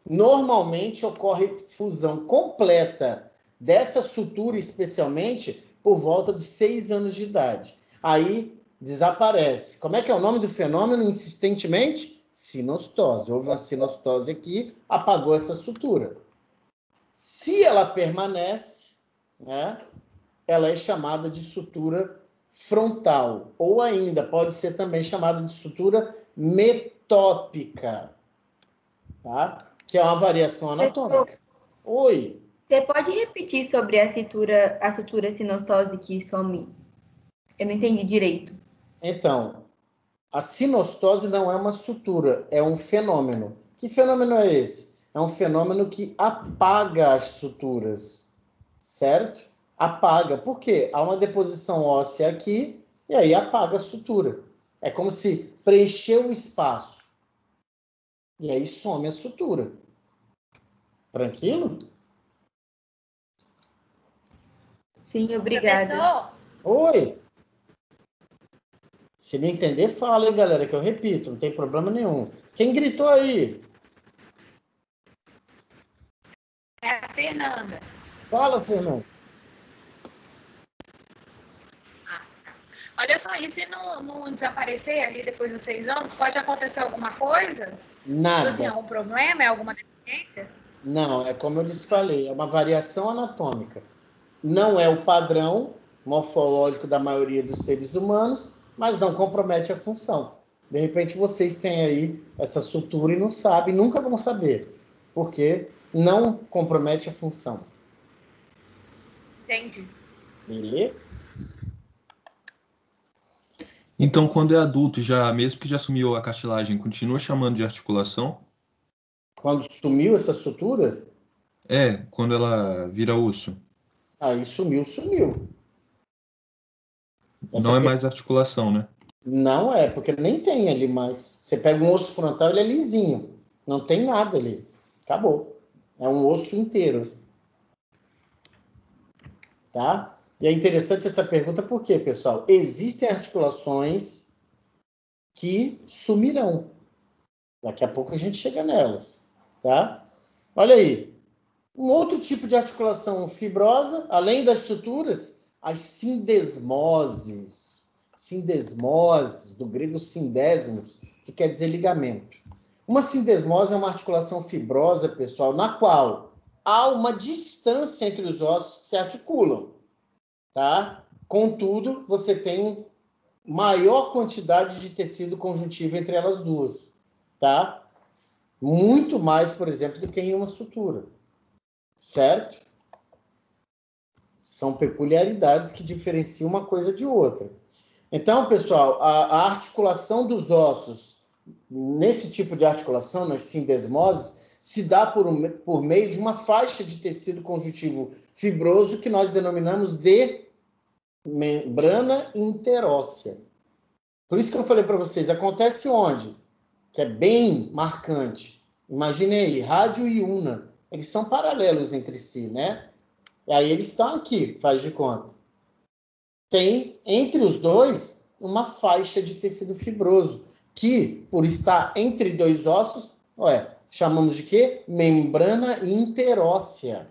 Normalmente ocorre fusão completa dessa sutura, especialmente por volta de 6 anos de idade. Aí desaparece. Como é que é o nome do fenômeno, insistentemente? Sinostose. Houve uma sinostose aqui, apagou essa sutura. Se ela permanece, né, ela é chamada de sutura frontal, ou ainda pode ser também chamada de sutura metópica, tá? Que é uma variação anatômica. Oi. Você pode repetir sobre a sutura sinostose que some? Eu não entendi direito. Então, a sinostose não é uma sutura, é um fenômeno. Que fenômeno é esse? É um fenômeno que apaga as suturas, certo? Apaga. Por quê? Há uma deposição óssea aqui e aí apaga a sutura. É como se preencheu o espaço. E aí some a sutura. Tranquilo? Sim, obrigada. Professor, Oi! Se não entender, fala, hein, galera, que eu repito, não tem problema nenhum. Quem gritou aí? é a Fernanda. Fala, Fernando. Olha só, e se não desaparecer ali depois dos 6 anos, pode acontecer alguma coisa? Tipo assim, Nada. algum problema, é alguma deficiência? Não, é como eu lhes falei, é uma variação anatômica. Não é o padrão morfológico da maioria dos seres humanos, mas não compromete a função. De repente, vocês têm aí essa sutura e não sabem, nunca vão saber, porque não compromete a função. Entendi. Beleza? Então, quando é adulto, já mesmo que já sumiu a cartilagem, continua chamando de articulação? Quando sumiu essa sutura, É, quando ela vira osso. aí sumiu. Não é mais articulação, né? Não é, porque nem tem ali mais. Você pega um osso frontal, ele é lisinho. Não tem nada ali. Acabou. É um osso inteiro. Tá? E é interessante essa pergunta por quê, pessoal? Existem articulações que sumirão. Daqui a pouco a gente chega nelas. Tá? Olha aí. Um outro tipo de articulação fibrosa, além das suturas, as sindesmoses. Sindesmoses, do grego sindésmos, que quer dizer ligamento. Uma sindesmose é uma articulação fibrosa, pessoal, na qual há uma distância entre os ossos que se articulam, tá? Contudo, você tem maior quantidade de tecido conjuntivo entre elas duas, tá? Muito mais, por exemplo, do que em uma sutura, certo? São peculiaridades que diferenciam uma coisa de outra. Então, pessoal, a articulação dos ossos, nesse tipo de articulação, nas sindesmoses, se dá por meio de uma faixa de tecido conjuntivo fibroso que nós denominamos de membrana interóssea. Por isso que eu falei para vocês, acontece onde? Que é bem marcante. Imaginem aí, rádio e una, eles são paralelos entre si, né? E aí eles estão aqui, faz de conta. Tem, entre os dois, uma faixa de tecido fibroso, que, por estar entre dois ossos, chamamos de quê? Membrana interóssea.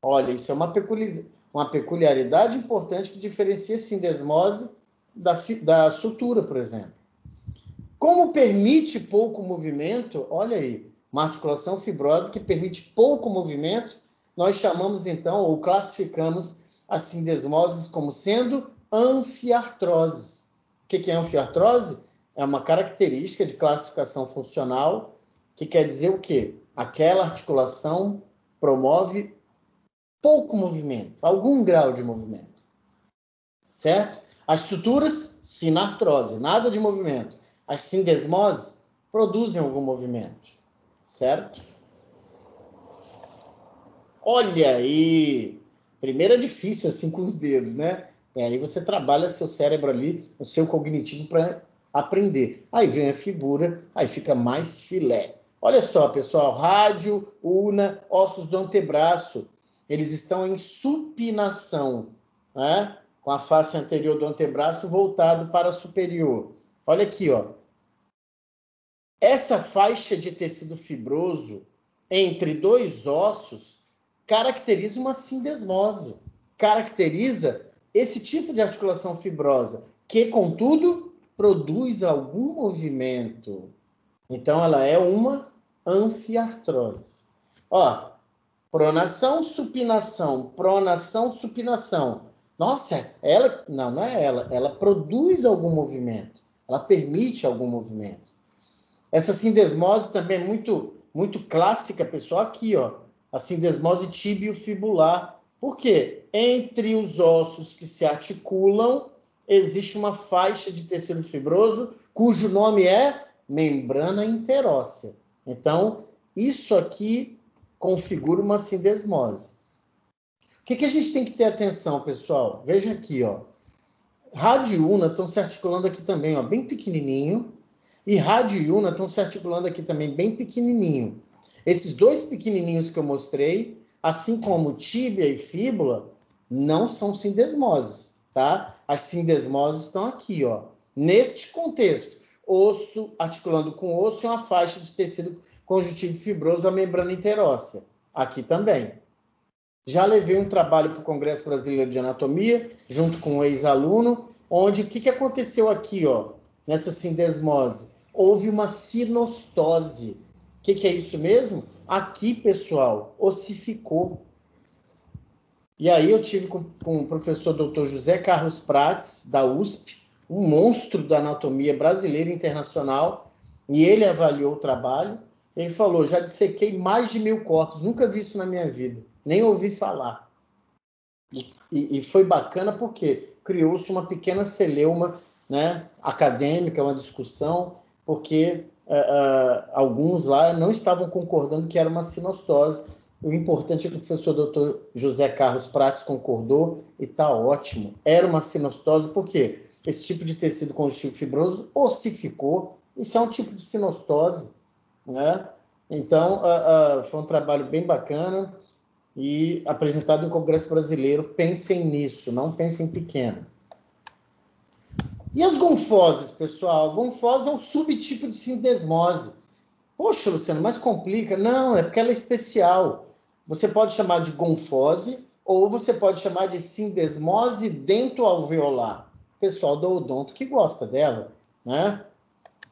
Olha, isso é uma peculiaridade importante que diferencia a sindesmose da sutura, por exemplo. Como permite pouco movimento, olha aí, uma articulação fibrosa que permite pouco movimento, nós chamamos então, ou classificamos as sindesmoses como sendo anfiartroses. O que é anfiartrose? É uma característica de classificação funcional que quer dizer o quê? Aquela articulação promove pouco movimento, algum grau de movimento. Certo? As suturas, sinartrose, nada de movimento. As sindesmoses produzem algum movimento. Certo? Olha aí! Primeiro é difícil assim com os dedos, né? Aí você trabalha seu cérebro ali, o seu cognitivo para aprender. Aí vem a figura, aí fica mais filé. Olha só, pessoal, rádio, una, ossos do antebraço. Eles estão em supinação, né? Com a face anterior do antebraço voltado para a superior. Olha aqui, ó. Essa faixa de tecido fibroso entre dois ossos caracteriza uma sindesmose. Caracteriza esse tipo de articulação fibrosa, que, contudo, produz algum movimento. Então, ela é uma anfiartrose. Ó, pronação, supinação, pronação, supinação. Nossa, ela... Não é ela. Ela produz algum movimento. Ela permite algum movimento. Essa sindesmose também é muito clássica, pessoal, aqui, ó. A sindesmose tíbio-fibular. Por quê? Entre os ossos que se articulam, existe uma faixa de tecido fibroso, cujo nome é membrana interóssea. Então, isso aqui configura uma sindesmose. O que a gente tem que ter atenção, pessoal? Veja aqui, ó. Rádio e una estão se articulando aqui também, ó, bem pequenininho. E rádio e una estão se articulando aqui também bem pequenininho. Esses dois pequenininhos que eu mostrei, assim como tíbia e fíbula, não são sindesmoses, tá? As sindesmoses estão aqui, ó. Neste contexto, osso articulando com osso e uma faixa de tecido conjuntivo fibroso, a membrana interóssea. Aqui também. Já levei um trabalho para o Congresso Brasileiro de Anatomia, junto com um ex-aluno, onde o que aconteceu aqui, ó, nessa sindesmose? Houve uma sinostose. O que é isso mesmo? Aqui, pessoal, ossificou. E aí eu tive com o professor Dr. José Carlos Prates, da USP, um monstro da anatomia brasileira e internacional, e ele avaliou o trabalho. Ele falou, já dissequei mais de 1000 corpos, nunca vi isso na minha vida, nem ouvi falar. E foi bacana porque criou-se uma pequena celeuma, né, acadêmica, uma discussão, porque alguns lá não estavam concordando que era uma sinostose. O importante é que o professor Dr. José Carlos Prates concordou e está ótimo. Era uma sinostose porque esse tipo de tecido conjuntivo fibroso ossificou. Isso é um tipo de sinostose, né? Então, foi um trabalho bem bacana e apresentado no Congresso Brasileiro. Pensem nisso, não pensem pequeno. E as gonfoses, pessoal? A gonfose é um subtipo de sindesmose. Poxa, Luciano, mas complica. Não, é porque ela é especial. Você pode chamar de gonfose ou você pode chamar de sindesmose dentoalveolar. O pessoal do odonto que gosta dela, né?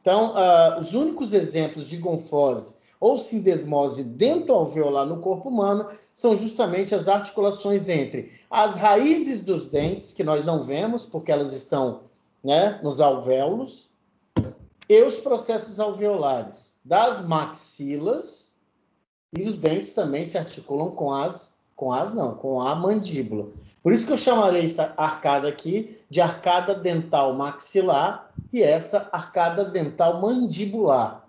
Então, os únicos exemplos de gonfose ou sindesmose dentoalveolar no corpo humano são justamente as articulações entre as raízes dos dentes, que nós não vemos porque elas estão, né, nos alvéolos, e os processos alveolares das maxilas, e os dentes também se articulam com a mandíbula. Por isso que eu chamarei essa arcada aqui de arcada dental maxilar e essa arcada dental mandibular,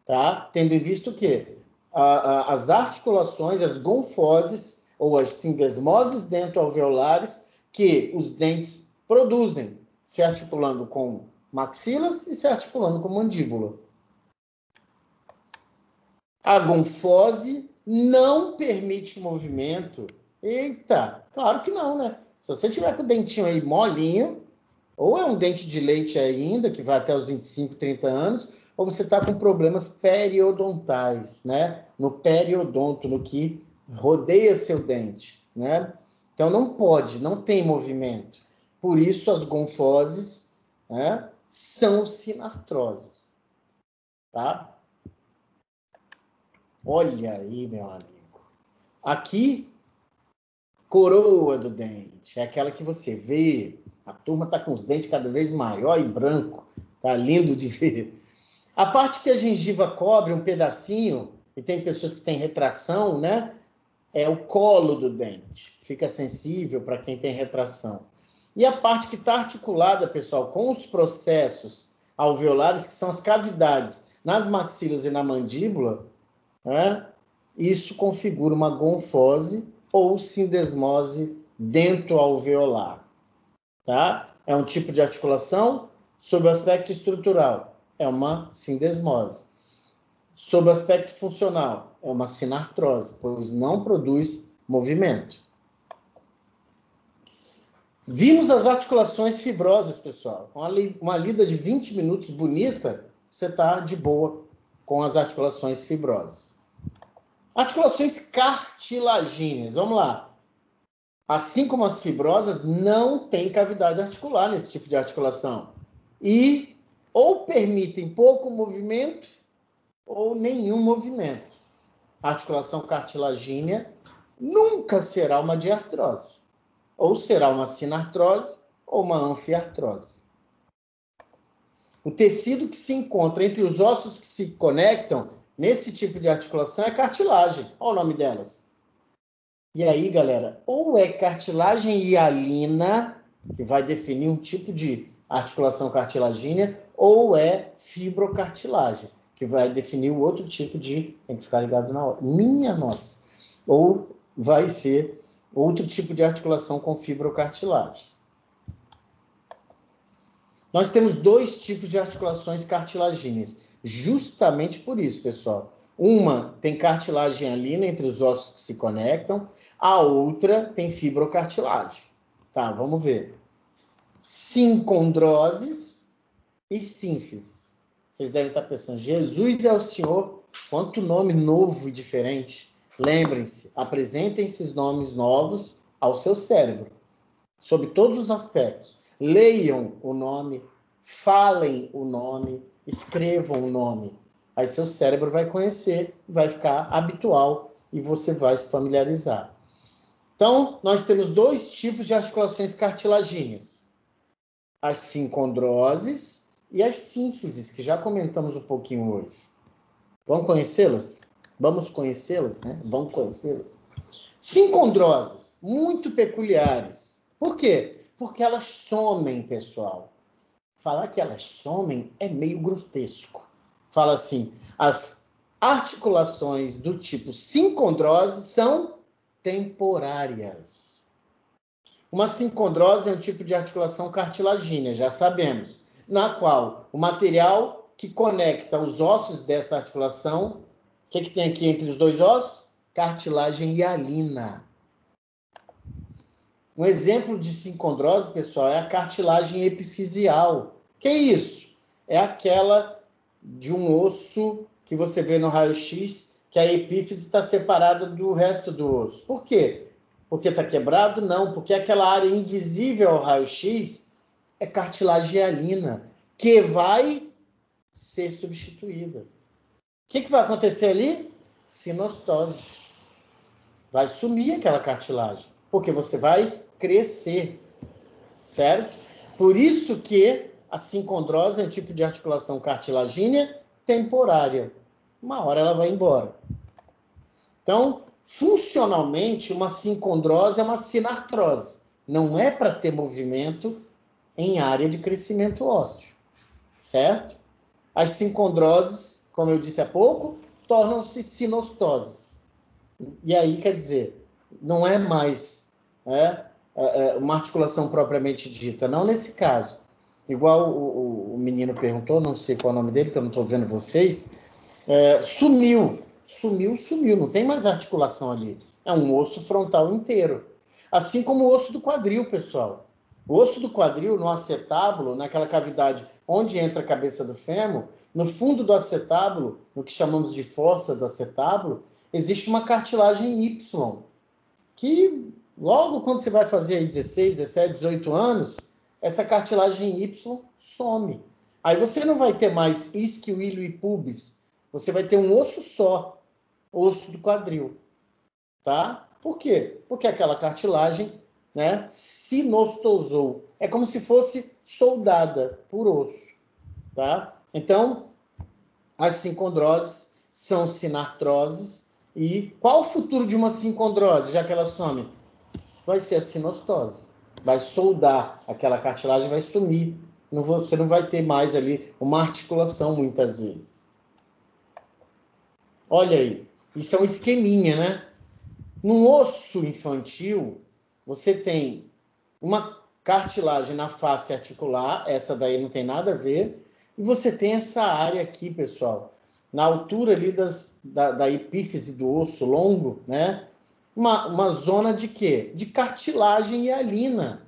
tá? Tendo em vista o quê? As articulações, as gonfoses ou as sindesmoses dentoalveolares que os dentes produzem, se articulando com maxilas e se articulando com mandíbula. A gonfose não permite movimento. Eita, claro que não, né? Se você tiver com o dentinho aí molinho, ou é um dente de leite ainda, que vai até os 25, 30 anos, ou você está com problemas periodontais, né? No periodonto, no que rodeia seu dente, né? Então não pode, não tem movimento. Por isso as gonfoses, né, são sinartroses, tá? Olha aí, meu amigo. Aqui, coroa do dente, é aquela que você vê, a turma está com os dentes cada vez maior e branco, tá lindo de ver. A parte que a gengiva cobre um pedacinho, e tem pessoas que têm retração, né? É o colo do dente, fica sensível para quem tem retração. E a parte que está articulada, pessoal, com os processos alveolares, que são as cavidades nas maxilas e na mandíbula, né? Isso configura uma gonfose ou sindesmose dentoalveolar, tá? É um tipo de articulação sob o aspecto estrutural, é uma sindesmose. Sob o aspecto funcional, é uma sinartrose, pois não produz movimento. Vimos as articulações fibrosas, pessoal. Uma lida de 20 minutos bonita, você está de boa com as articulações fibrosas. Articulações cartilagíneas, vamos lá. Assim como as fibrosas, não tem cavidade articular nesse tipo de articulação. E ou permitem pouco movimento ou nenhum movimento. A articulação cartilagínea nunca será uma diartrose. Ou será uma sinartrose ou uma anfiartrose. O tecido que se encontra entre os ossos que se conectam nesse tipo de articulação é cartilagem. Olha o nome delas. E aí, galera, ou é cartilagem hialina, que vai definir um tipo de articulação cartilagínea, ou é fibrocartilagem, que vai definir o outro tipo de... Tem que ficar ligado na hora. Minha nossa! Ou vai ser outro tipo de articulação com fibrocartilagem. Nós temos dois tipos de articulações cartilagíneas, justamente por isso, pessoal. Uma tem cartilagem hialina entre os ossos que se conectam, a outra tem fibrocartilagem. Tá, vamos ver. Sincondroses e sínfises. Vocês devem estar pensando, Jesus é o Senhor, quanto nome novo e diferente. Lembrem-se, apresentem esses nomes novos ao seu cérebro, sob todos os aspectos. Leiam o nome, falem o nome, escrevam o nome. Aí seu cérebro vai conhecer, vai ficar habitual e você vai se familiarizar. Então, nós temos dois tipos de articulações cartilagíneas. As sincondroses e as sínfises, que já comentamos um pouquinho hoje. Vamos conhecê-las? Vamos conhecê-las, né? Vamos conhecê-las. Sincondroses, muito peculiares. Por quê? Porque elas somem, pessoal. Falar que elas somem é meio grotesco. Fala assim, as articulações do tipo sincondrose são temporárias. Uma sincondrose é um tipo de articulação cartilagínea, já sabemos, na qual o material que conecta os ossos dessa articulação, o que tem aqui entre os dois ossos? Cartilagem hialina. Um exemplo de sincondrose, pessoal, é a cartilagem epifisial. Que é isso? É aquela de um osso que você vê no raio-x, que a epífise está separada do resto do osso. Por quê? Porque está quebrado? Não, porque aquela área invisível ao raio-x é cartilagem hialina, que vai ser substituída. O que vai acontecer ali? Sinostose. Vai sumir aquela cartilagem, porque você vai crescer, certo? Por isso que a sincondrose é um tipo de articulação cartilagínea temporária. Uma hora ela vai embora. Então, funcionalmente, uma sincondrose é uma sinartrose. Não é para ter movimento em área de crescimento ósseo, certo? As sincondroses, como eu disse há pouco, tornam-se sinostoses. E aí, quer dizer, não é mais uma articulação propriamente dita, não nesse caso. Igual o menino perguntou, não sei qual é o nome dele, que eu não estou vendo vocês, sumiu. sumiu, não tem mais articulação ali. É um osso frontal inteiro. Assim como o osso do quadril, pessoal. O osso do quadril, no acetábulo, naquela cavidade onde entra a cabeça do fêmur, no fundo do acetábulo, no que chamamos de fossa do acetábulo, existe uma cartilagem Y, que logo quando você vai fazer aí 16, 17, 18 anos, essa cartilagem Y some. Aí você não vai ter mais isquio, ilho e pubis. Você vai ter um osso só, osso do quadril. Tá? Por quê? Porque aquela cartilagem, né, sinostosou. É como se fosse soldada por osso. Tá? Então, as sincondroses são sinartroses. E qual o futuro de uma sincondrose, já que ela some? Vai ser a sinostose. Vai soldar aquela cartilagem, vai sumir. Você não vai ter mais ali uma articulação, muitas vezes. Olha aí, isso é um esqueminha, né? No osso infantil, você tem uma cartilagem na face articular, essa daí não tem nada a ver, e você tem essa área aqui, pessoal, na altura ali da epífise do osso longo, né? Uma zona de quê? De cartilagem hialina.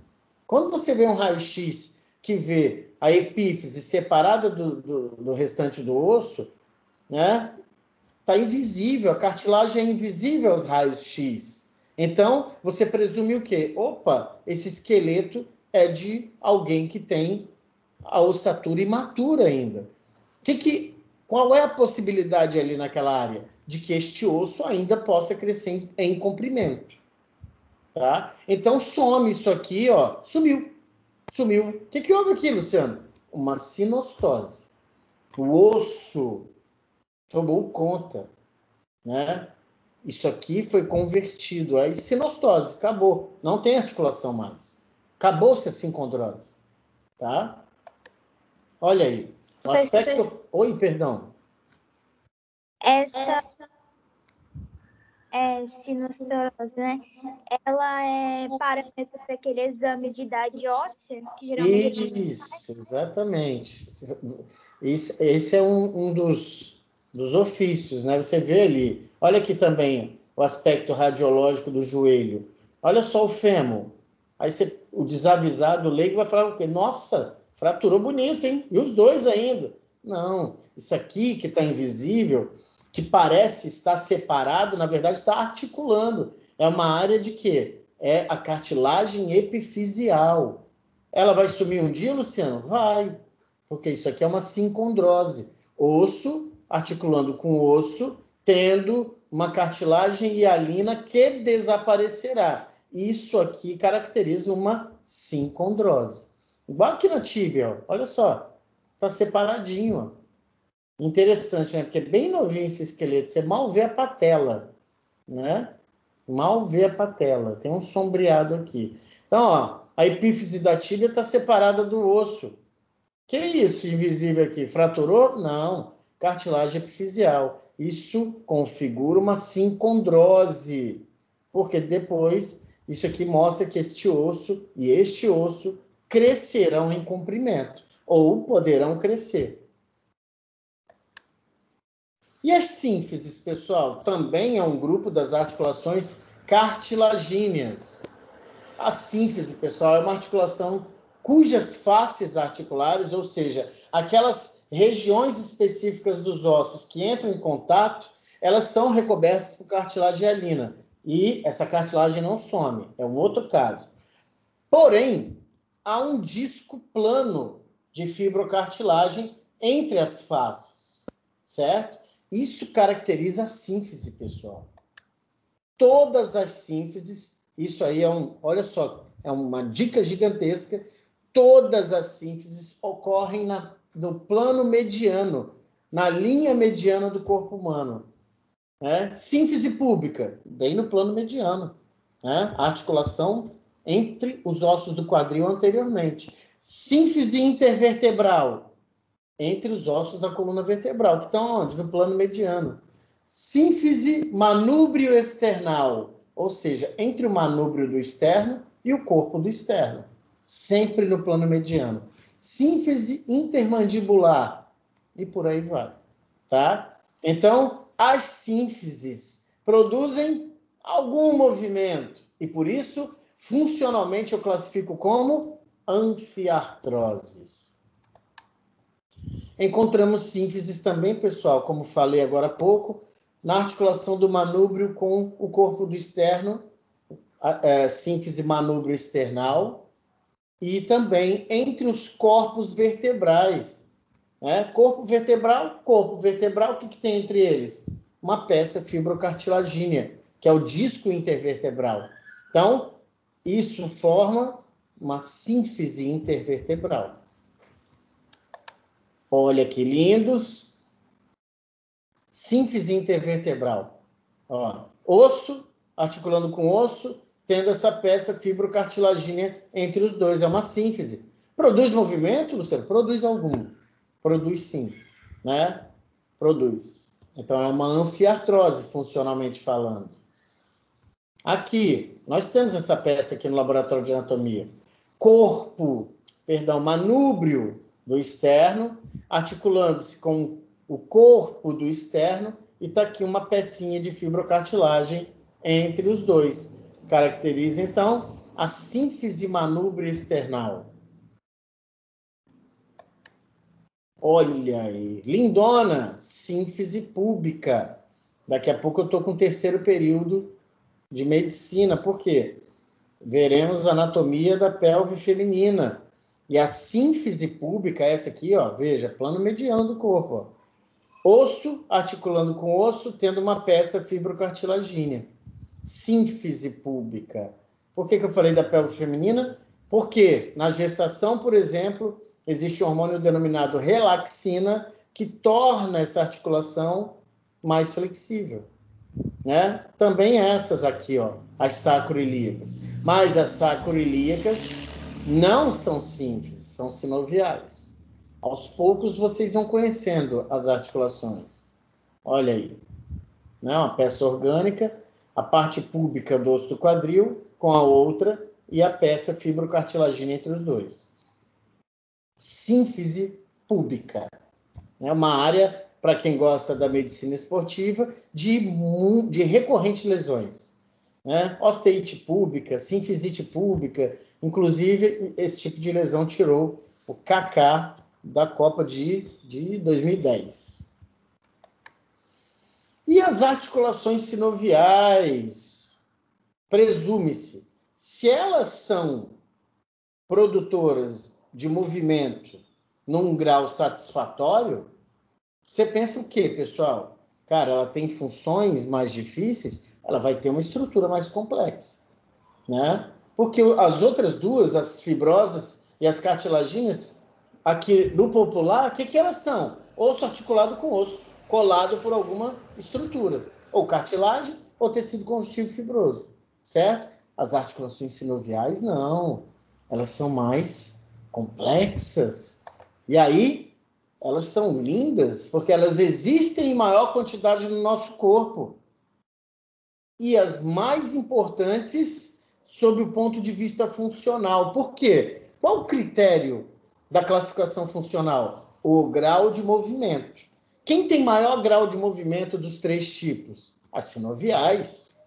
Quando você vê um raio-x que vê a epífise separada do restante do osso, né? Está invisível, a cartilagem é invisível aos raios-x. Então, você presume o quê? Opa, esse esqueleto é de alguém que tem a ossatura imatura ainda. Qual é a possibilidade ali naquela área? De que este osso ainda possa crescer em comprimento. Tá? Então, some isso aqui, ó, sumiu. O que houve aqui, Luciano? Uma sinostose. O osso tomou conta, né? Isso aqui foi convertido a sinostose, acabou. Não tem articulação mais. Acabou-se a sincondrose, tá? Olha aí. O aspecto... Oi, perdão. Essa sinostose, né? Ela é parâmetro para aquele exame de idade óssea, que geralmente... Isso, exatamente. Esse é um dos ofícios, né? Você vê ali. Olha aqui também o aspecto radiológico do joelho. Olha só o fêmur. Aí o desavisado, o leigo, vai falar o quê? Nossa, fraturou bonito, hein? E os dois ainda. Não, isso aqui que está invisível, que parece estar separado, na verdade está articulando. É uma área de quê? É a cartilagem epifisial. Ela vai sumir um dia, Luciano? Vai, porque isso aqui é uma sincondrose. Osso articulando com osso, tendo uma cartilagem hialina que desaparecerá. Isso aqui caracteriza uma sincondrose. Igual aqui na tíbia, ó. Olha só, está separadinho. Ó. Interessante, né? Porque é bem novinho esse esqueleto, você mal vê a patela, né? Mal vê a patela, tem um sombreado aqui. Então, ó, a epífise da tíbia está separada do osso. Que é isso invisível aqui? Fraturou? Não. Cartilagem epifisial. Isso configura uma sincondrose. Porque depois, isso aqui mostra que este osso e este osso crescerão em comprimento. Ou poderão crescer. E as sínfises, pessoal? Também é um grupo das articulações cartilagíneas. A sínfise, pessoal, é uma articulação cujas faces articulares, ou seja, aquelas regiões específicas dos ossos que entram em contato, elas são recobertas por cartilagem hialina. E essa cartilagem não some, é um outro caso. Porém, há um disco plano de fibrocartilagem entre as faces, certo? Isso caracteriza a sínfise, pessoal. Todas as sínfises, isso aí olha só, é uma dica gigantesca, todas as sínfises ocorrem no plano mediano, na linha mediana do corpo humano. Né? Sínfise púbica, bem no plano mediano. Né? A articulação entre os ossos do quadril anteriormente. Sínfise intervertebral, entre os ossos da coluna vertebral, que estão onde? No plano mediano. Sínfise manúbrio external, ou seja, entre o manúbrio do externo e o corpo do externo, sempre no plano mediano. Sínfise intermandibular, e por aí vai, tá? Então, as sínfises produzem algum movimento. E por isso, funcionalmente, eu classifico como anfiartroses. Encontramos sínfises também, pessoal, como falei agora há pouco, na articulação do manúbrio com o corpo do externo, sínfise manúbrio external, e também entre os corpos vertebrais. Corpo vertebral, o que tem entre eles? Uma peça fibrocartilagínea, que é o disco intervertebral. Então, isso forma uma sínfise intervertebral. Olha que lindos. Sínfise intervertebral. Ó, osso articulando com osso, tendo essa peça fibrocartilagínea entre os dois. É uma sínfise. Produz movimento, Luciano? Produz algum. Produz sim. Né? Produz. Então, é uma anfiartrose, funcionalmente falando. Aqui, nós temos essa peça aqui no laboratório de anatomia. Manúbrio do externo, articulando-se com o corpo do externo, e está aqui uma pecinha de fibrocartilagem entre os dois. Caracteriza, então, a sínfise manúbrio external. Olha aí, lindona, sínfise púbica. Daqui a pouco eu estou com o terceiro período de medicina. Por quê? Veremos a anatomia da pelve feminina. E a sínfise púbica, essa aqui, ó, veja, plano mediano do corpo. Ó. Osso articulando com osso, tendo uma peça fibrocartilagínea. Sínfise púbica. Por que eu falei da pelve feminina? Porque na gestação, por exemplo, existe um hormônio denominado relaxina, que torna essa articulação mais flexível. Né? Também essas aqui, ó, as sacroiliacas. Mas as sacroiliacas não são sínfises, são sinoviais. Aos poucos vocês vão conhecendo as articulações. Olha aí. Né? Uma peça orgânica, a parte púbica do osso do quadril com a outra e a peça fibrocartilagínea entre os dois. Sínfise púbica. É uma área, para quem gosta da medicina esportiva, de recorrentes lesões. Né? Osteite púbica, sinfisite púbica, inclusive esse tipo de lesão tirou o Kaká da Copa de 2010. E as articulações sinoviais? Presume-se, se elas são produtoras de movimento num grau satisfatório, você pensa o quê, pessoal? Cara, ela tem funções mais difíceis, ela vai ter uma estrutura mais complexa, né? Porque as outras duas, as fibrosas e as cartilaginas, aqui no popular, o que elas são? Osso articulado com osso, colado por alguma estrutura, ou cartilagem, ou tecido conjuntivo fibroso, certo? As articulações sinoviais, não. Elas são mais complexas. E aí, elas são lindas, porque elas existem em maior quantidade no nosso corpo. E as mais importantes, sob o ponto de vista funcional. Por quê? Qual o critério da classificação funcional? O grau de movimento. Quem tem maior grau de movimento dos três tipos? As sinoviais.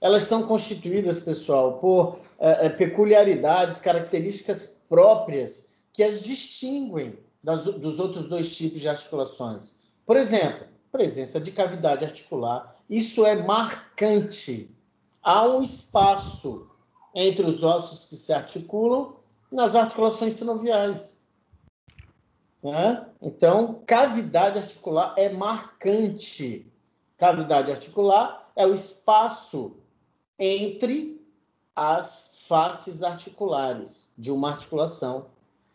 Elas são constituídas, pessoal, por peculiaridades, características próprias que as distinguem dos outros dois tipos de articulações. Por exemplo, presença de cavidade articular. Isso é marcante. Há um espaço entre os ossos que se articulam nas articulações sinoviais. Né? Então, cavidade articular é marcante. Cavidade articular é o espaço entre as faces articulares de uma articulação.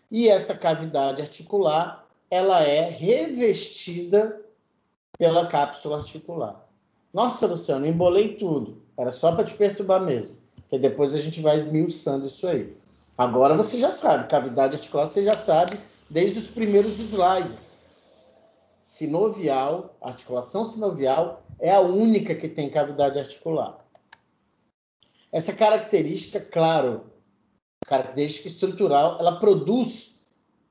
E essa cavidade articular, ela é revestida pela cápsula articular. Nossa, Luciano, embolei tudo. Era só para te perturbar mesmo. Porque depois a gente vai esmiuçando isso aí. Agora você já sabe. Cavidade articular você já sabe desde os primeiros slides. Sinovial, articulação sinovial, é a única que tem cavidade articular. Essa característica, claro, característica estrutural, ela produz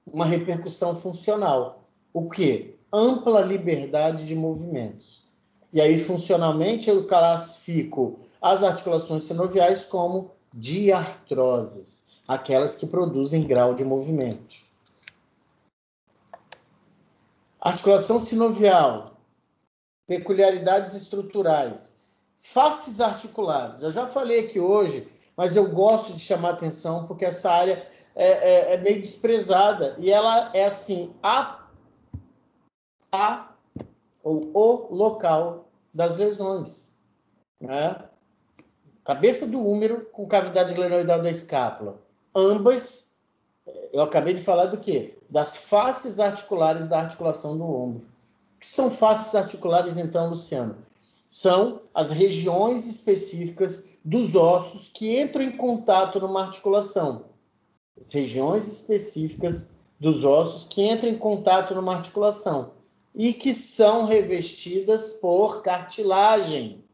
uma repercussão funcional. O quê? ampla liberdade de movimentos. E aí, funcionalmente, eu classifico as articulações sinoviais como diartroses, aquelas que produzem grau de movimento. Articulação sinovial, peculiaridades estruturais, faces articulares. Eu já falei aqui hoje, mas eu gosto de chamar atenção porque essa área é meio desprezada e ela é assim, o local das lesões, né? Cabeça do úmero com cavidade glenoidal da escápula. Ambas, eu acabei de falar do quê? Das faces articulares da articulação do ombro. O que são faces articulares, então, Luciano? São as regiões específicas dos ossos que entram em contato numa articulação. As regiões específicas dos ossos que entram em contato numa articulação e que são revestidas por cartilagem.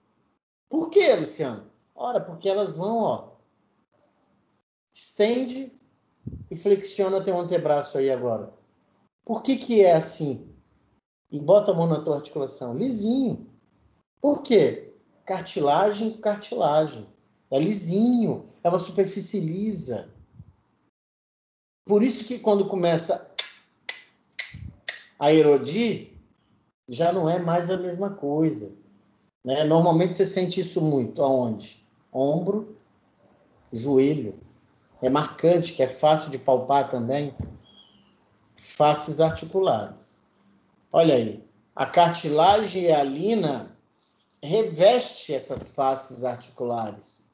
Por quê, Luciano? Ora, porque elas vão, estende e flexiona teu antebraço aí agora. Por que é assim? E bota a mão na tua articulação. Lisinho. Por quê? Cartilagem, cartilagem. É lisinho. É uma superfície lisa. Por isso que quando começa a erodir, já não é mais a mesma coisa. Né? Normalmente você sente isso muito. Aonde? Ombro, joelho. É marcante, que é fácil de palpar também. Faces articulares. Olha aí. A cartilagem hialina reveste essas faces articulares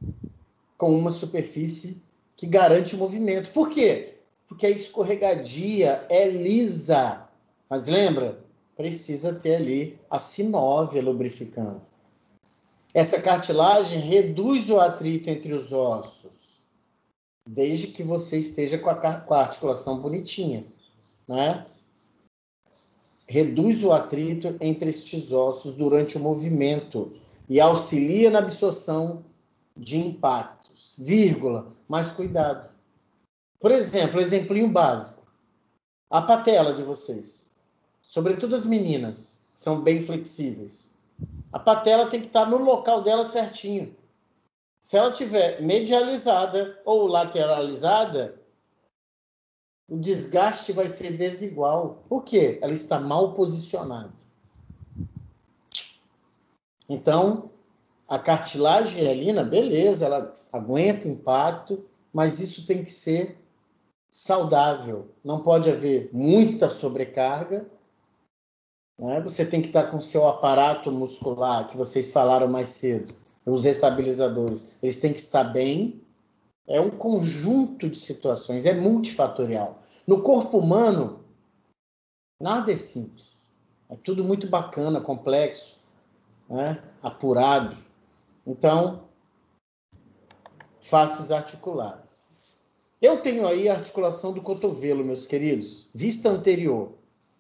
com uma superfície que garante o movimento. Por quê? Porque a escorregadia é lisa. Mas lembra? Precisa ter ali a sinóvia lubrificando. Essa cartilagem reduz o atrito entre os ossos, desde que você esteja com a articulação bonitinha, né? Reduz o atrito entre estes ossos durante o movimento e auxilia na absorção de impactos. Vírgula, mas cuidado. Por exemplo, exemplinho básico. A patela de vocês, sobretudo as meninas, são bem flexíveis. A patela tem que estar no local dela certinho. Se ela estiver medializada ou lateralizada, o desgaste vai ser desigual. Por quê? Ela está mal posicionada. Então, a cartilagem hialina, beleza, ela aguenta impacto, mas isso tem que ser saudável. Não pode haver muita sobrecarga. Né? Você tem que estar com o seu aparato muscular, que vocês falaram mais cedo, os estabilizadores, eles têm que estar bem. É um conjunto de situações, é multifatorial. No corpo humano, nada é simples. É tudo muito bacana, complexo, né? Apurado. Então, faces articulares. Eu tenho aí a articulação do cotovelo, meus queridos, vista anterior.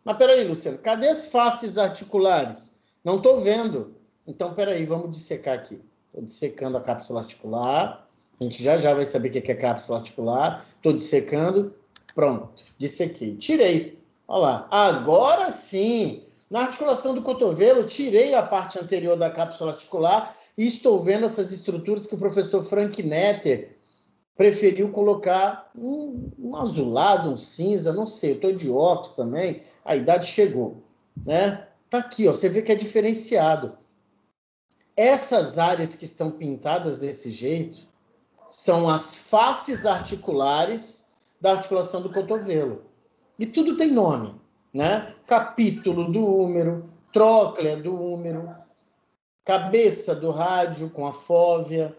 Mas peraí, Luciano, cadê as faces articulares? Não estou vendo. Então, peraí, vamos dissecar aqui. Estou dissecando a cápsula articular. A gente já vai saber o que é cápsula articular. Estou dissecando. Pronto, dissequei. Tirei. Olha lá. Agora sim. Na articulação do cotovelo, tirei a parte anterior da cápsula articular e estou vendo essas estruturas que o professor Frank Netter preferiu colocar um azulado, um cinza, não sei. Eu estou de óculos também. A idade chegou. Né? Tá aqui, ó. Você vê que é diferenciado. Essas áreas que estão pintadas desse jeito são as faces articulares da articulação do cotovelo. E tudo tem nome, né? Capítulo do úmero, tróclea do úmero, cabeça do rádio com a fóvea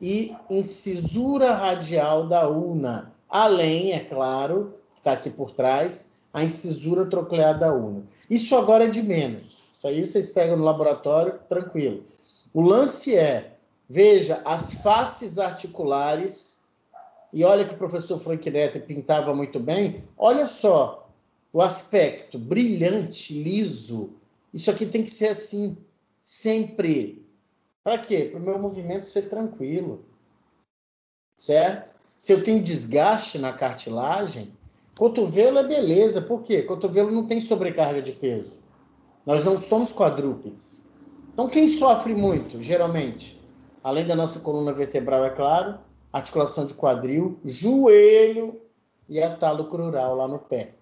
e incisura radial da ulna. Além, é claro, que está aqui por trás, a incisura troclear da ulna. Isso agora é de menos. Isso aí vocês pegam no laboratório, tranquilo. O lance é, veja, as faces articulares, e olha que o professor Frank Netter pintava muito bem, olha só, o aspecto brilhante, liso, isso aqui tem que ser assim, sempre. Para quê? Para o meu movimento ser tranquilo, certo? Se eu tenho desgaste na cartilagem, cotovelo é beleza, por quê? Cotovelo não tem sobrecarga de peso. Nós não somos quadrúpedes. Então, quem sofre muito, geralmente? Além da nossa coluna vertebral, é claro, articulação de quadril, joelho e a talo crural lá no pé.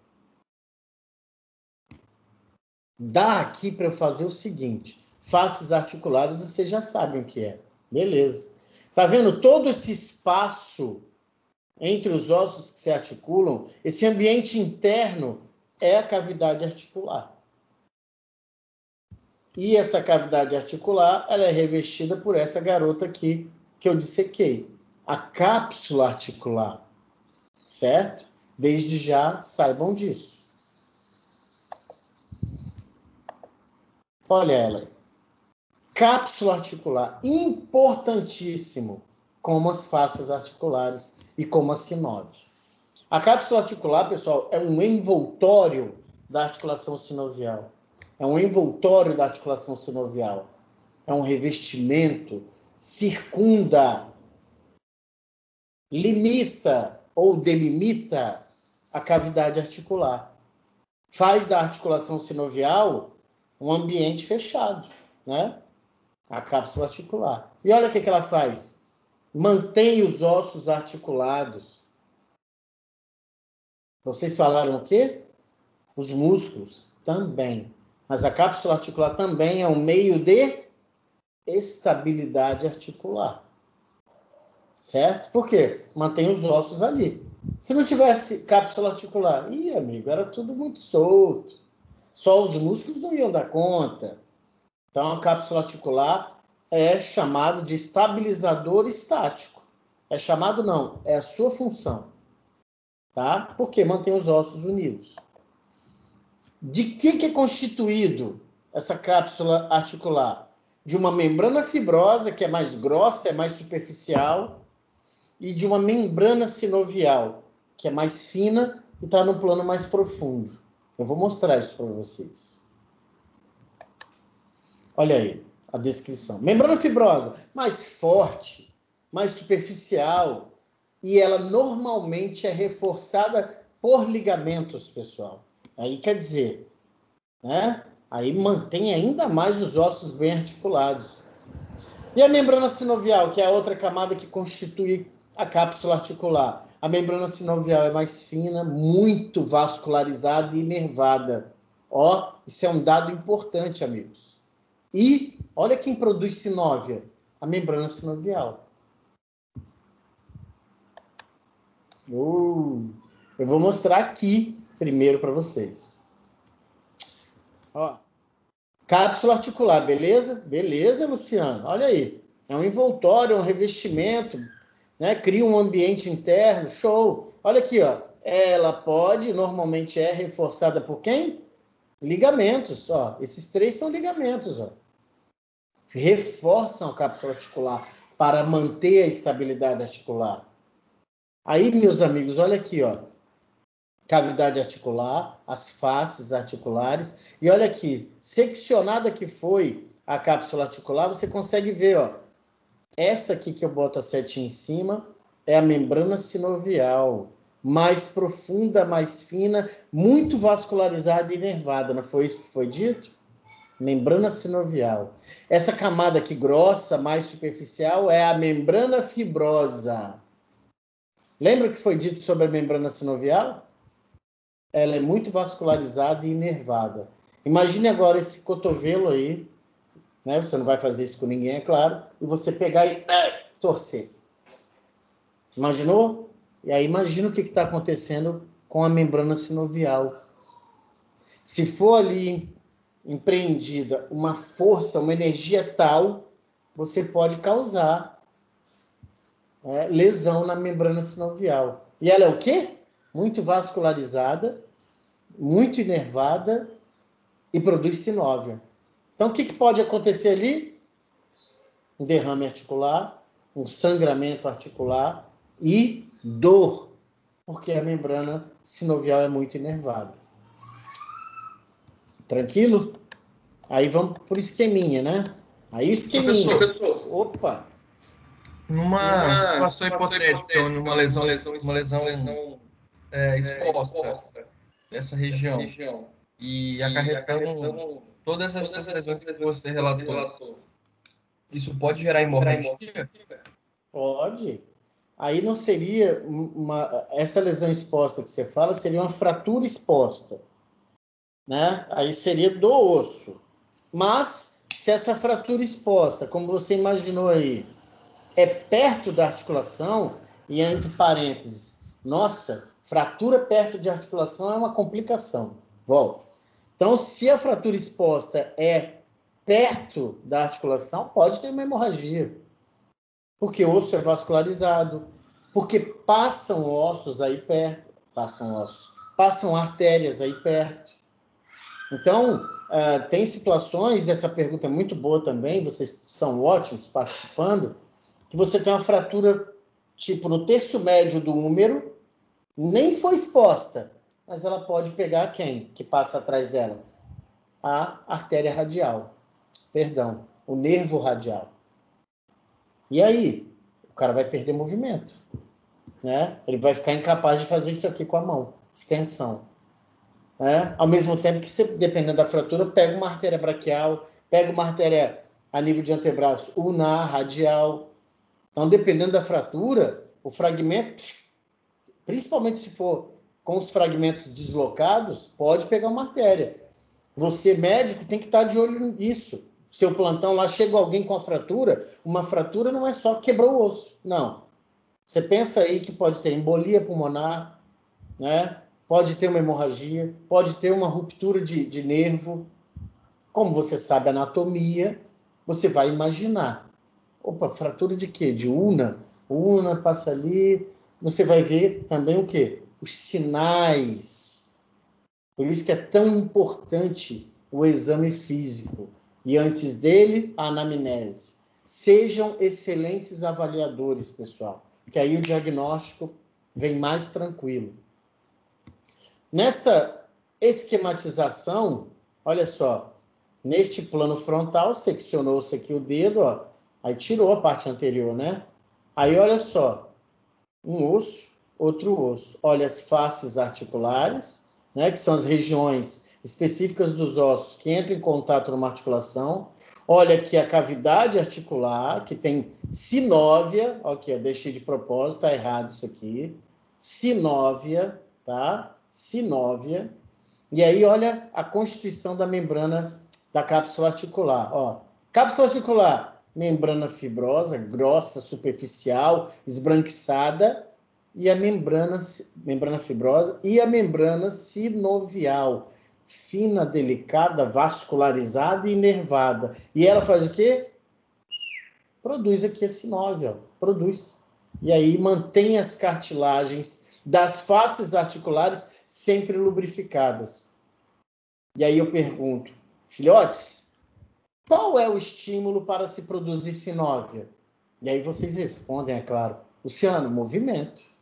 Dá aqui para eu fazer o seguinte. Faces articuladas, vocês já sabem o que é. Beleza. Tá vendo todo esse espaço entre os ossos que se articulam? Esse ambiente interno é a cavidade articular. E essa cavidade articular, ela é revestida por essa garota aqui que eu dissequei. A cápsula articular. Certo? Desde já, saibam disso. Olha ela aí. Cápsula articular, importantíssimo, como as faces articulares e como a sinove. A cápsula articular, pessoal, é um envoltório da articulação sinovial. É um envoltório da articulação sinovial. É um revestimento, circunda, limita ou delimita a cavidade articular. Faz da articulação sinovial um ambiente fechado, né? A cápsula articular. E olha o que ela faz. Mantém os ossos articulados. Vocês falaram o quê? Os músculos também. Mas a cápsula articular também é um meio de estabilidade articular. Certo? Por quê? Mantém os ossos ali. Se não tivesse cápsula articular, amigo, era tudo muito solto. Só os músculos não iam dar conta. Então, a cápsula articular é chamado de estabilizador estático. É chamado não, é a sua função. Tá? Porque mantém os ossos unidos. De que é constituído essa cápsula articular? De uma membrana fibrosa, que é mais grossa, é mais superficial, e de uma membrana sinovial, que é mais fina e está num plano mais profundo. Eu vou mostrar isso para vocês. Olha aí a descrição. Membrana fibrosa, mais forte, mais superficial, e ela normalmente é reforçada por ligamentos, pessoal. Aí quer dizer, né? Aí mantém ainda mais os ossos bem articulados. E a membrana sinovial, que é a outra camada que constitui a cápsula articular. A membrana sinovial é mais fina, muito vascularizada e inervada. Ó, isso é um dado importante, amigos. E olha quem produz sinóvia, a membrana sinovial. Eu vou mostrar aqui primeiro para vocês. Ó, cápsula articular, beleza? Beleza, Luciano? Olha aí. É um envoltório, um revestimento, né? Cria um ambiente interno, show. Olha aqui, ó. Ela pode, normalmente é reforçada por quem? Ligamentos, ó. Esses três são ligamentos, ó. Reforçam a cápsula articular para manter a estabilidade articular. Aí, meus amigos, olha aqui, ó. Cavidade articular, as faces articulares. E olha aqui, seccionada que foi a cápsula articular, você consegue ver, ó. Essa aqui que eu boto a setinha em cima é a membrana sinovial. Mais profunda, mais fina, muito vascularizada e inervada. Não foi isso que foi dito? Membrana sinovial. Essa camada aqui grossa, mais superficial, é a membrana fibrosa. Lembra que foi dito sobre a membrana sinovial? Ela é muito vascularizada e inervada. Imagine agora esse cotovelo aí, né? Você não vai fazer isso com ninguém, é claro, e você pegar e torcer. Imaginou? E aí imagina o que está acontecendo com a membrana sinovial. Se for ali empreendida uma força, uma energia tal, você pode causar lesão na membrana sinovial. E ela é o quê? Muito vascularizada, muito inervada e produz sinóvia. Então, o que pode acontecer ali? Um derrame articular, um sangramento articular e dor, porque a membrana sinovial é muito inervada. Tranquilo? Aí vamos por esqueminha, né? Aí o esqueminha. Professor. Opa! Numa situação hipotética, numa lesão exposta nessa região e acarretando todas essas lesões que você relatou, isso pode gerar hemorragia? Pode. Aí não seria essa lesão exposta que você fala, seria uma fratura exposta, né? Aí seria do osso. Mas, se essa fratura exposta, como você imaginou aí, é perto da articulação, e entre parênteses, nossa, fratura perto de articulação é uma complicação. Volto. Então, se a fratura exposta é perto da articulação, pode ter uma hemorragia. Porque o osso é vascularizado, porque passam ossos aí perto, passam artérias aí perto. Então, tem situações, essa pergunta é muito boa também, vocês são ótimos participando, que você tem uma fratura, tipo, no terço médio do húmero, nem foi exposta, mas ela pode pegar quem que passa atrás dela? A artéria radial, o nervo radial. E aí? O cara vai perder movimento, né? Ele vai ficar incapaz de fazer isso aqui com a mão, extensão. Né? Ao mesmo tempo que, você, dependendo da fratura, pega uma artéria braquial, pega uma artéria a nível de antebraço ulnar, radial. Então, dependendo da fratura, o fragmento, principalmente se for com os fragmentos deslocados, pode pegar uma artéria. Você, médico, tem que estar de olho nisso. Seu plantão lá, chega alguém com uma fratura não é só quebrou o osso, não. Você pensa aí que pode ter embolia pulmonar, né? Pode ter uma hemorragia, pode ter uma ruptura de nervo. Como você sabe anatomia, você vai imaginar. Opa, fratura de quê? De ulna? Ulna passa ali. Você vai ver também o quê? Os sinais. Por isso que é tão importante o exame físico. E antes dele, a anamnese. Sejam excelentes avaliadores, pessoal, que aí o diagnóstico vem mais tranquilo. Nesta esquematização, olha só, neste plano frontal, seccionou-se aqui o dedo, ó, aí tirou a parte anterior, né? Aí, olha só, um osso, outro osso. Olha as faces articulares, né, que são as regiões específicas dos ossos que entram em contato numa articulação. Olha aqui a cavidade articular, que tem sinóvia, ok, deixei de propósito, tá errado isso aqui. Sinóvia, tá? Sinóvia. E aí, olha a constituição da membrana da cápsula articular. Ó, cápsula articular, membrana fibrosa, grossa, superficial, esbranquiçada, e a membrana fibrosa e a membrana sinovial, fina, delicada, vascularizada e inervada. E ela faz o quê? Produz aqui a sinóvia, produz. E aí mantém as cartilagens das faces articulares sempre lubrificadas. E aí eu pergunto, filhotes, qual é o estímulo para se produzir sinóvia? E aí vocês respondem, é claro, Luciano, movimento.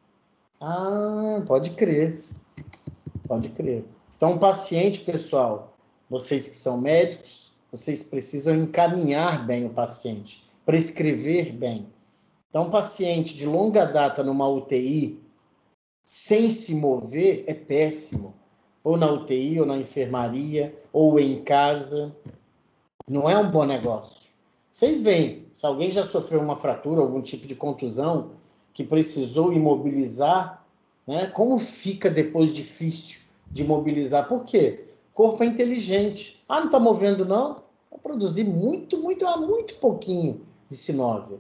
Ah, pode crer. Pode crer. Então, paciente, pessoal, vocês que são médicos, vocês precisam encaminhar bem o paciente, prescrever bem. Então, paciente de longa data numa UTI, sem se mover, é péssimo. Ou na UTI, ou na enfermaria, ou em casa. Não é um bom negócio. Vocês veem, se alguém já sofreu uma fratura, algum tipo de contusão, que precisou imobilizar, né? Como fica depois difícil de mobilizar? Por quê? O corpo é inteligente. Ah, não está movendo, não? Vai produzir muito pouquinho de sinóvia.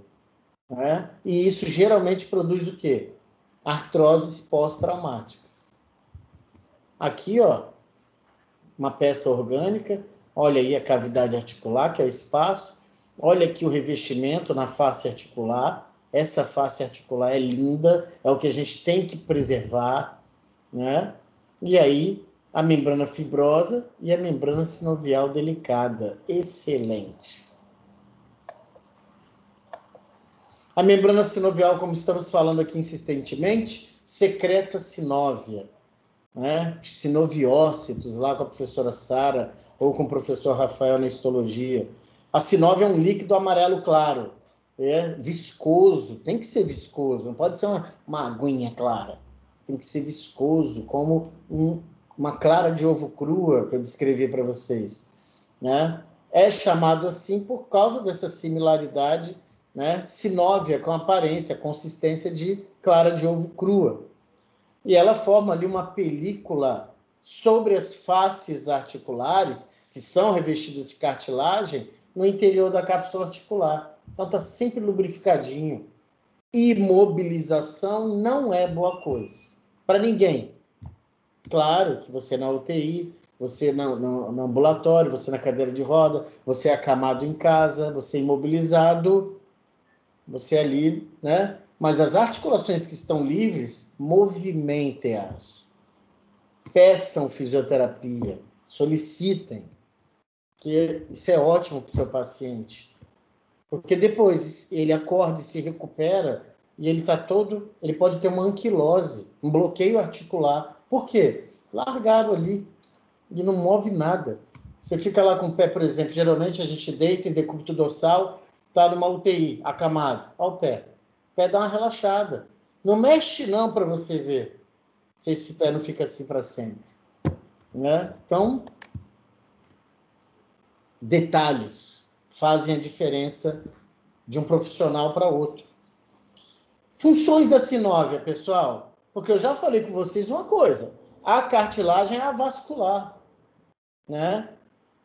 Né? E isso geralmente produz o quê? Artroses pós-traumáticas. Aqui, ó, uma peça orgânica. Olha aí a cavidade articular, que é o espaço. Olha aqui o revestimento na face articular. Essa face articular é linda, é o que a gente tem que preservar, né? E aí, a membrana fibrosa e a membrana sinovial delicada. Excelente. A membrana sinovial, como estamos falando aqui insistentemente, secreta sinóvia, né? Sinoviócitos, lá com a professora Sara ou com o professor Rafael na histologia. A sinóvia é um líquido amarelo claro. É viscoso, tem que ser viscoso, não pode ser uma aguinha clara, tem que ser viscoso, como uma clara de ovo crua que eu descrevi para vocês. né? É chamado assim por causa dessa similaridade, né, sinóvia, com aparência, consistência de clara de ovo crua. E ela forma ali uma película sobre as faces articulares, que são revestidas de cartilagem, no interior da cápsula articular. Então está sempre lubrificadinho. Imobilização não é boa coisa. Para ninguém. Claro que você na UTI, você no ambulatório, você na cadeira de roda, você acamado em casa, você imobilizado, você ali, né? Mas as articulações que estão livres, movimentem-as. Peçam fisioterapia, solicitem, que isso é ótimo para o seu paciente. Porque depois ele acorda e se recupera e ele está todo, ele pode ter uma anquilose, um bloqueio articular. Por quê? Largado ali e não move nada. Você fica lá com o pé, por exemplo, geralmente a gente deita em decúbito dorsal, está numa UTI, acamado, olha o pé. O pé dá uma relaxada. Não mexe não para você ver se esse pé não fica assim para sempre. Né? Então, detalhes fazem a diferença de um profissional para outro. Funções da sinóvia, pessoal, porque eu já falei com vocês uma coisa, a cartilagem é avascular, né?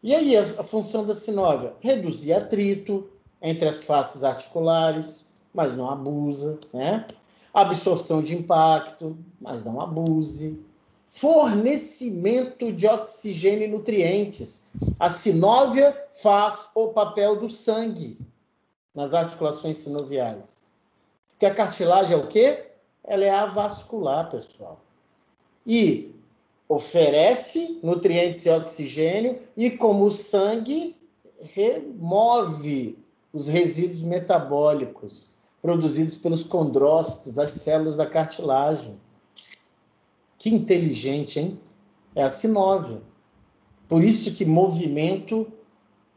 E aí a função da sinóvia? Reduzir atrito entre as faces articulares, mas não abusa, né? Absorção de impacto, mas não abuse. Fornecimento de oxigênio e nutrientes. A sinóvia faz o papel do sangue nas articulações sinoviais. Porque a cartilagem é o quê? Ela é avascular, pessoal. E oferece nutrientes e oxigênio e, como o sangue, remove os resíduos metabólicos produzidos pelos condrócitos, as células da cartilagem. Que inteligente, hein? É a sinóvia. Por isso que movimento,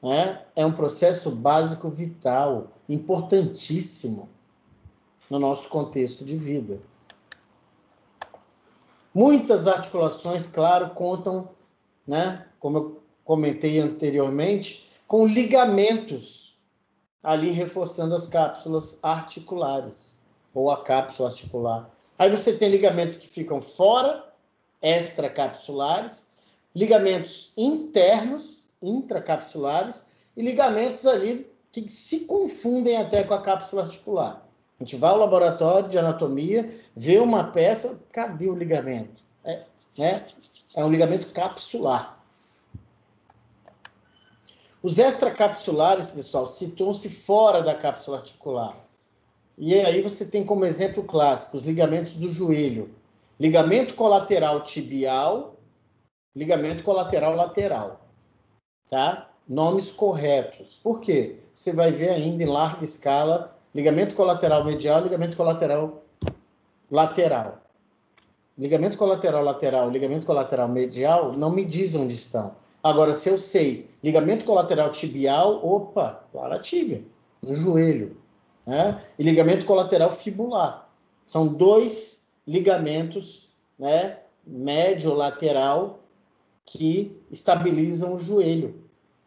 né, é um processo básico vital, importantíssimo no nosso contexto de vida. Muitas articulações, claro, contam, né, como eu comentei anteriormente, com ligamentos ali reforçando as cápsulas articulares, ou a cápsula articular. Aí você tem ligamentos que ficam fora, extracapsulares, ligamentos internos, intracapsulares, e ligamentos ali que se confundem até com a cápsula articular. A gente vai ao laboratório de anatomia, vê uma peça, cadê o ligamento? É um ligamento capsular. Os extracapsulares, pessoal, situam-se fora da cápsula articular. E aí você tem como exemplo clássico os ligamentos do joelho. Ligamento colateral tibial, ligamento colateral lateral. Tá? Nomes corretos. Por quê? Você vai ver ainda em larga escala ligamento colateral medial e ligamento colateral lateral. Ligamento colateral lateral, ligamento colateral medial, não me diz onde estão. Agora, se eu sei ligamento colateral tibial, opa, lá na tíbia, no joelho. Né? E ligamento colateral fibular. São dois ligamentos, né, médio-lateral que estabilizam o joelho,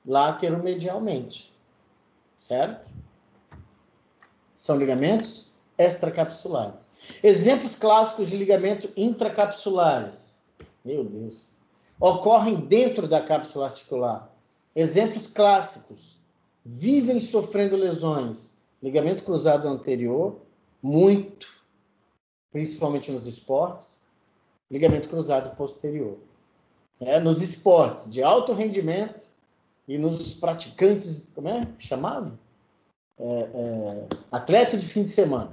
lateromedialmente. Certo? São ligamentos extracapsulares. Exemplos clássicos de ligamento intracapsulares. Meu Deus. Ocorrem dentro da cápsula articular. Exemplos clássicos. Vivem sofrendo lesões. Ligamento cruzado anterior, muito, principalmente nos esportes. Ligamento cruzado posterior. Nos esportes de alto rendimento e nos praticantes, como é que chamava? Atleta de fim de semana.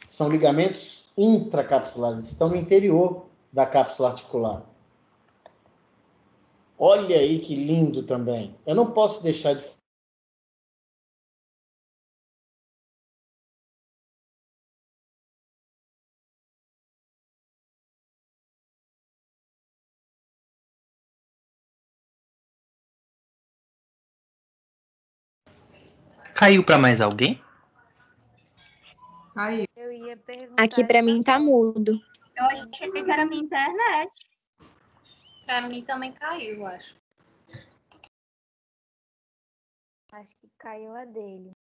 São ligamentos intracapsulares, estão no interior da cápsula articular. Olha aí que lindo também. Eu não posso deixar de Caiu para mais alguém? Caiu. Eu ia perguntar. Aqui para mim tá mudo. Eu achei que era minha internet. Pra mim também caiu, eu acho. Acho que caiu a dele.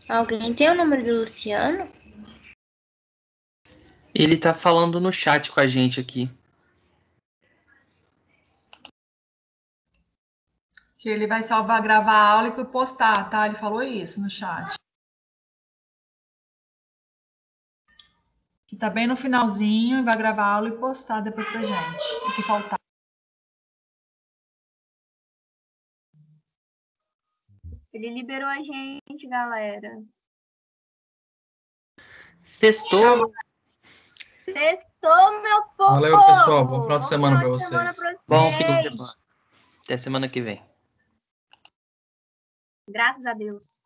Alguém tem o número do Luciano? Ele tá falando no chat com a gente aqui. Que ele vai salvar, gravar a aula e postar, tá? Ele falou isso no chat. Que tá bem no finalzinho e vai gravar a aula e postar depois pra gente. O que faltar. Ele liberou a gente, galera. Sextou. Sextou, meu povo! Valeu, pessoal. Bom final de semana pra vocês. Bom fim de semana. Até semana que vem. Graças a Deus.